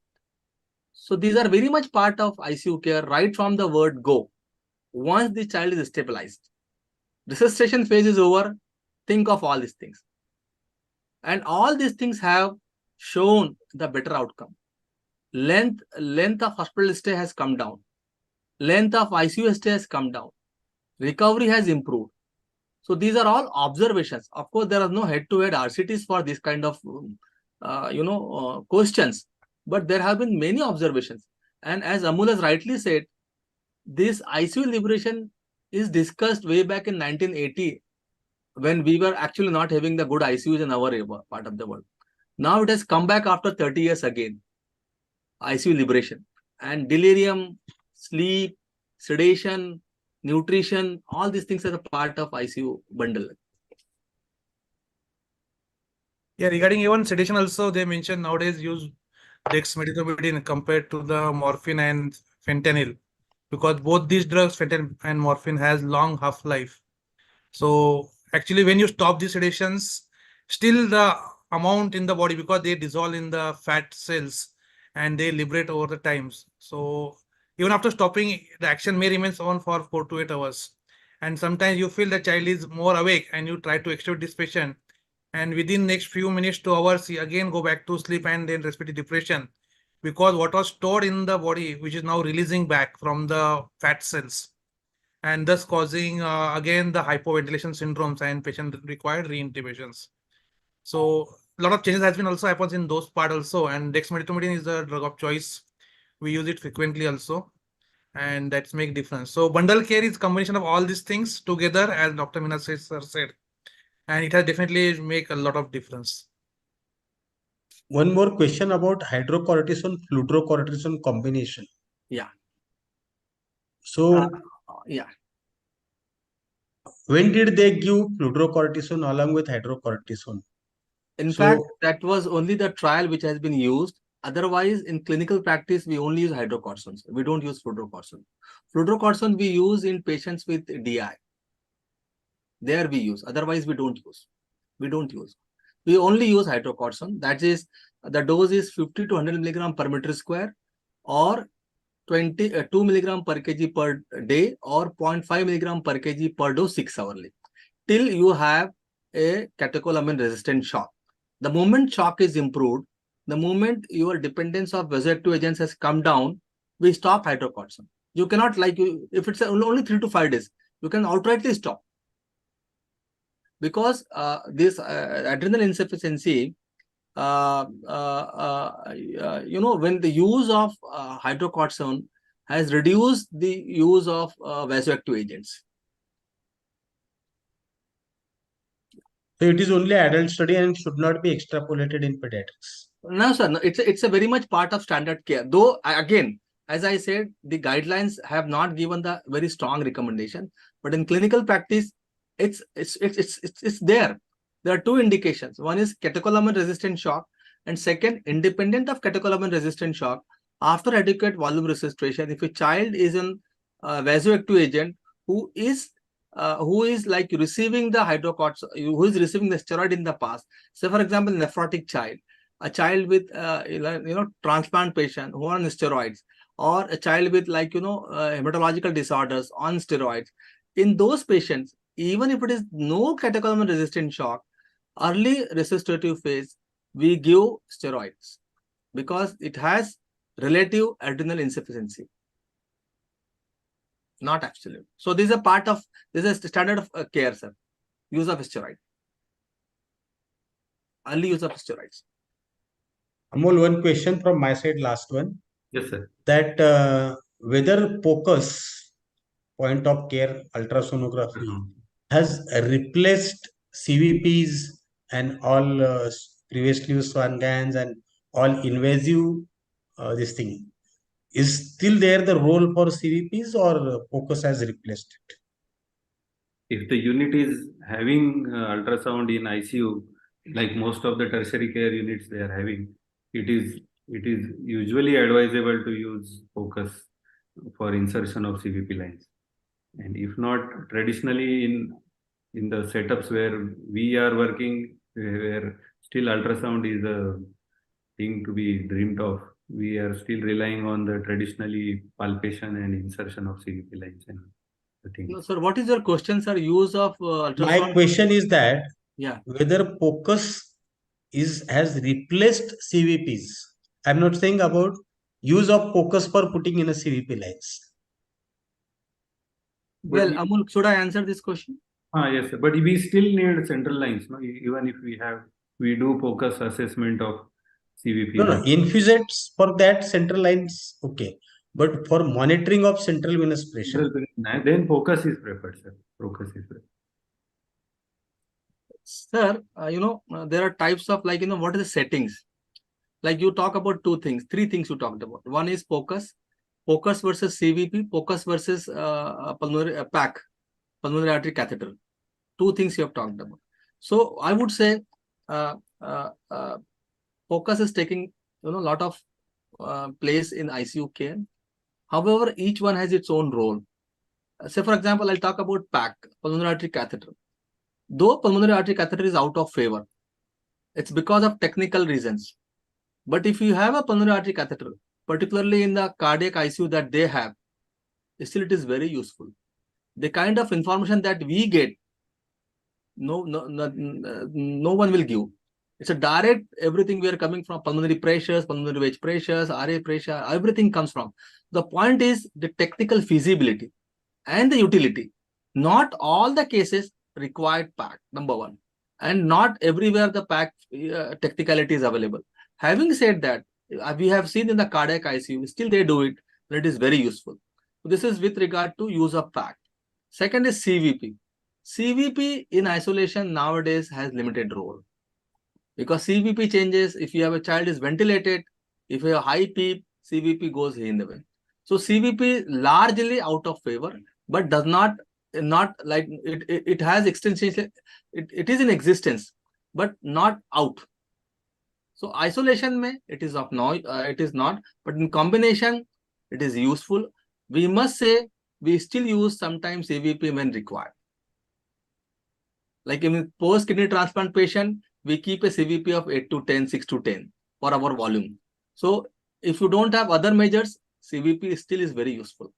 So these are very much part of ICU care right from the word go. Once the child is stabilized, resuscitation phase is over, think of all these things. And all these things have shown the better outcome. Length of hospital stay has come down. Length of ICU stay has come down. Recovery has improved. So these are all observations. Of course, there are no head-to-head RCTs for this kind of questions, but there have been many observations. And as Amul has rightly said, this ICU liberation is discussed way back in 1980 when we were actually not having the good ICUs in our part of the world. Now it has come back after 30 years again. ICU liberation and delirium, sleep, sedation, nutrition, all these things are a part of ICU bundle. Yeah, regarding even sedation also, they mentioned nowadays use dexmedetomidine compared to the morphine and fentanyl, because both these drugs, fentanyl and morphine, has long half-life. So actually when you stop these sedations, still the amount in the body, because they dissolve in the fat cells and they liberate over the times. So Even after stopping, the action may remain on for 4 to 8 hours. And sometimes you feel the child is more awake and you try to extubate this patient. And within next few minutes to hours, he again go back to sleep and then respiratory depression. Because what was stored in the body, which is now releasing back from the fat cells, and thus causing again the hypoventilation syndromes, and patient required reintubations. So a lot of changes has been also happens in those part also, and dexmedetomidine is the drug of choice. We use it frequently also, and that's make difference. So bundle care is combination of all these things together, as Dr. Mina said, and it has definitely make a lot of difference. One more question about hydrocortisone, fludrocortisone combination. Yeah. So Yeah. when did they give fludrocortisone along with hydrocortisone? In So- fact, that was only the trial which has been used. Otherwise, in clinical practice, we only use hydrocortisone. We don't use fludrocortisone. Fludrocortisone we use in patients with DI. There we use. Otherwise, we don't use. We don't use. We only use hydrocortisone. That is, the dose is 50 to 100 milligram per meter square, or 2 milligram per kg per day, or 0.5 milligram per kg per dose 6 hourly, till you have a catecholamine resistant shock. The moment shock is improved, the moment your dependence of vasoactive agents has come down, we stop hydrocortisone. You cannot, like, if it's only 3 to 5 days, you can outrightly stop. Because this adrenal insufficiency, when the use of hydrocortisone has reduced the use of vasoactive agents. So it is only adult study and should not be extrapolated in pediatrics. No, sir. No, it's a very much part of standard care. Though, again, as I said, the guidelines have not given the very strong recommendation. But in clinical practice, it's there. There are two indications. One is catecholamine resistant shock, and second, independent of catecholamine resistant shock, after adequate volume resuscitation, if a child is an vasoactive agent who is like receiving the hydrocortisone, who is receiving the steroid in the past. So, for example, nephrotic child, a child with transplant patient who are on steroids, or a child with hematological disorders on steroids. In those patients, even if it is no catecholamine resistant shock, early resuscitative phase, we give steroids because it has relative adrenal insufficiency, not absolute. So this is a part of, this is a standard of care, sir. Use of steroid. Early use of steroids. Amol, one question from my side, last one. Yes, sir. That whether POCUS, point of care ultrasonography, has replaced CVPs and all previously used Swan-Ganz and all invasive this thing. Is still there the role for CVPs, or POCUS has replaced it? If the unit is having ultrasound in ICU, like most of the tertiary care units they are having, it is usually advisable to use POCUS for insertion of CVP lines. And if not, traditionally in the setups where we are working, where still ultrasound is a thing to be dreamed of, we are still relying on the traditionally palpation and insertion of CVP lines and the things. No, sir, what is your question, sir? Use of ultrasound? My question is that whether POCUS has replaced CVPs. I'm not saying about use of POCUS for putting in a CVP lines. Well, Amul, should I answer this question? Yes, sir. But we still need central lines, no? Even if we do POCUS assessment of CVP. No, infusates for that central lines, okay. But for monitoring of central venous pressure, then POCUS is preferred, sir. POCUS is preferred. Sir, there are types of, what are the settings? Like you talk about three things you talked about. One is POCUS versus CVP, POCUS versus pulmonary PAC, pulmonary artery catheter. Two things you have talked about. So I would say POCUS is taking a lot of place in ICU care. However, each one has its own role. Say, for example, I'll talk about PAC, pulmonary artery catheter. Though pulmonary artery catheter is out of favor, it's because of technical reasons. But if you have a pulmonary artery catheter particularly in the cardiac ICU that they have, still it is very useful. The kind of information that we get, no one will give. It's a direct, everything we are coming from pulmonary pressures, pulmonary wedge pressures, RA pressure, everything comes from. The point is the technical feasibility and the utility. Not all the cases required PAC, number one. And not everywhere the PAC technicality is available. Having said that, we have seen in the cardiac ICU, still they do it, but it is very useful. This is with regard to use of PAC. Second is CVP. CVP in isolation nowadays has limited role. Because CVP changes, if you have a child is ventilated, if you have high PEEP, CVP goes in the way. So CVP largely out of favor, but does not like it has extension, it is in existence, but not out. So isolation may it is of no, it is not, but in combination, it is useful. We must say we still use sometimes CVP when required. Like in post kidney transplant patient, we keep a CVP of 8 to 10, 6 to 10 for our volume. So if you don't have other measures, CVP still is very useful.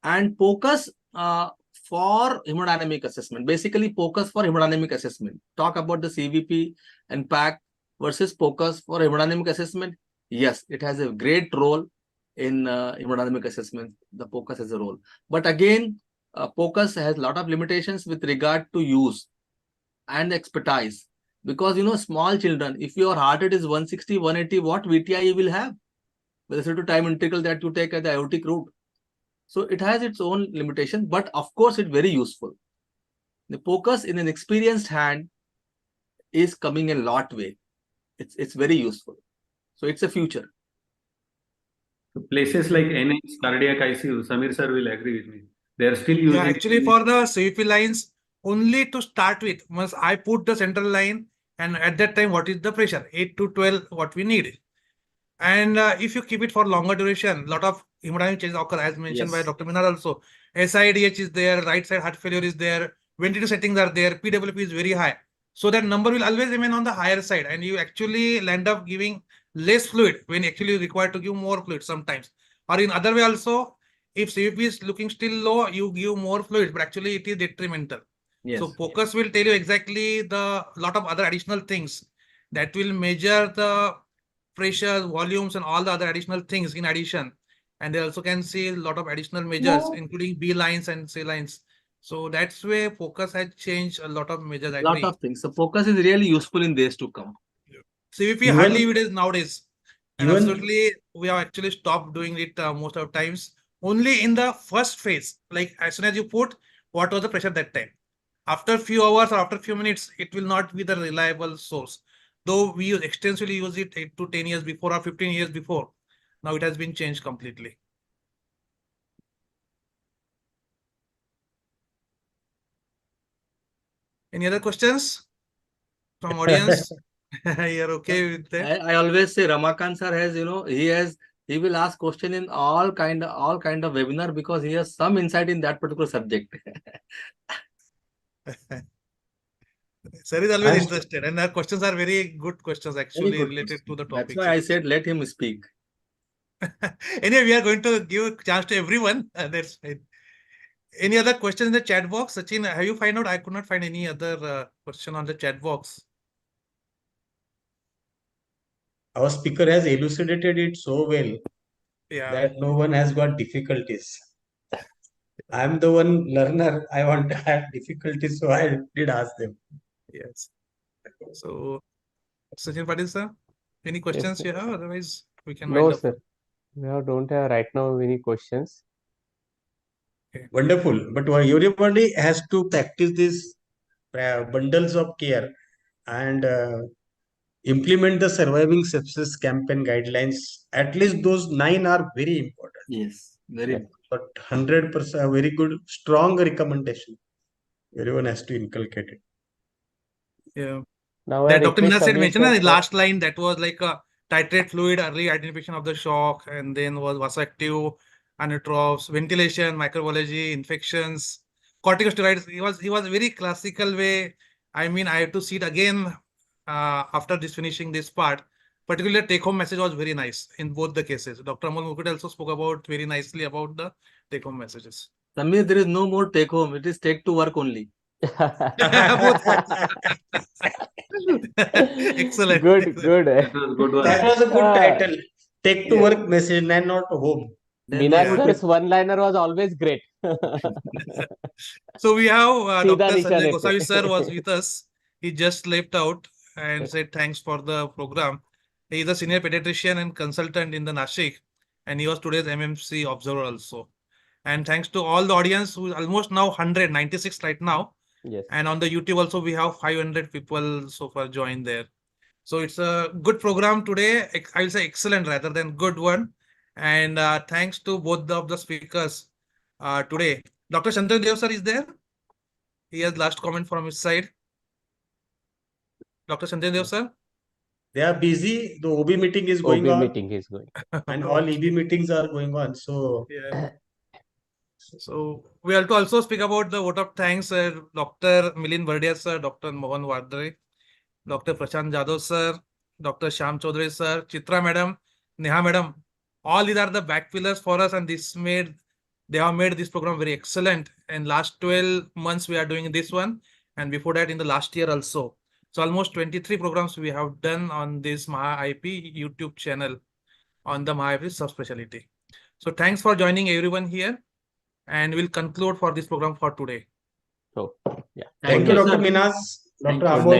And POCUS for hemodynamic assessment, basically POCUS for hemodynamic assessment. Talk about the CVP and PAC versus POCUS for hemodynamic assessment. Yes, it has a great role in hemodynamic assessment. The POCUS has a role. But again, POCUS has a lot of limitations with regard to use and expertise. Because, small children, if your heart rate is 160, 180, what VTI you will have? With respect to time integral that you take at the aortic root. So it has its own limitation, but of course it's very useful. The POCUS in an experienced hand is coming a lot way. It's very useful. So it's a future. So places like NH, cardiac ICU, Samir sir will agree with me. They are still using. Yeah, actually for the CVP lines, only to start with, once I put the central line, and at that time, what is the pressure? 8 to 12, what we need. And if you keep it for longer duration, lot of hemodynamic changes occur, as mentioned by Yes. Dr. Minar also. SIDH is there, right side heart failure is there, ventilator settings are there, PWP is very high. So that number will always remain on the higher side, and you actually end up giving less fluid when actually required to give more fluid sometimes. Or in other way also, if CVP is looking still low, you give more fluid, but actually it is detrimental. Yes. So POCUS will tell you exactly the lot of other additional things that will measure the pressures, volumes, and all the other additional things in addition. And they also can see a lot of additional measures, including B lines and C lines. So that's where POCUS has changed a lot of measures. I Lot agree. of things. So POCUS is really useful in days to come. CVP hardly it is nowadays. And even- absolutely, we have actually stopped doing it most of the times. Only in the first phase, like as soon as you put, what was the pressure that time? After few hours or after few minutes, it will not be the reliable source. Though we extensively use it 8 to 10 years before or 15 years before. Now it has been changed completely. Any other questions from audience? You're okay with that? I always say Ramakant sir has, he will ask question in all kind of webinar because he has some insight in that particular subject. Sir is always interested, and our questions are very good questions actually good related to the topic. That's why I said let him speak. Anyway, we are going to give a chance to everyone. That's fine. Any other questions in the chat box? Sachin, have you find out? I could not find any other question on the chat box. Our speaker has elucidated it so well Yeah. that no one has got difficulties. I'm the one learner. I want to have difficulties, so I did ask them. Yes. So, Sachin Patil sir, any questions you have? Otherwise, we can No, wind up. sir. We don't have right now any questions. Wonderful. But everybody has to practice these bundles of care and implement the surviving sepsis campaign guidelines. At least those 9 are very important. Yes, very Yeah. But 100% very good, strong recommendation. Everyone has to inculcate it. Yeah. Now I That Dr. Mina request said Samir mentioned sir the for- last line that was like a titrate fluid, early identification of the shock, and then was vasoactive, anatropes, ventilation, microbiology, infections, corticosteroids. He was very classical way. I mean, I have to see it again after finishing this part. particular take-home message was very nice in both the cases. Dr. Amol Mukherjee also spoke about very nicely about the take-home messages. Samir, there is no more take home. It is take to work only. Both. Excellent. Good, excellent. good. That was good one. That was a good Ah, title. Take to yeah. work message and not home. Then Minaj Yeah. sir's one-liner was always great. So we have Seedha Dr. nishan Sanjay ete. Gosavi sir was with us. He just left out and said thanks for the program. He is a senior pediatrician and consultant in the Nashik, and he was today's MMC observer also. And thanks to all the audience who is almost now 196 right now. Yes. And on the YouTube also we have 500 people so far joined there. So it's a good program today. I will say excellent rather than good one. And thanks to both of the speakers today. Dr. Shantanu Dev sir is there. He has last comment from his side. Dr. Shantanu Dev sir. They are busy. The OB meeting is OB going on, meeting is going. and all EB meetings are going on. So Yeah. So we have to also speak about the vote of thanks, Dr. Milind Bardia sir, Dr. Mohan Wardre, Dr. Prashant Jadhav sir, Dr. Shyam Chaudhary sir, Chitra madam, Neha madam. All these are the back pillars for us, and they have made this program very excellent. And last 12 months we are doing this one, and before that in the last year also. So almost 23 programs we have done on this MAHAIP YouTube channel on the MAHAIP subspecialty. So thanks for joining everyone here, and we'll conclude for this program for today. So, yeah. thank you, you, Dr. sir. Minas, Thank Dr. you. Amol.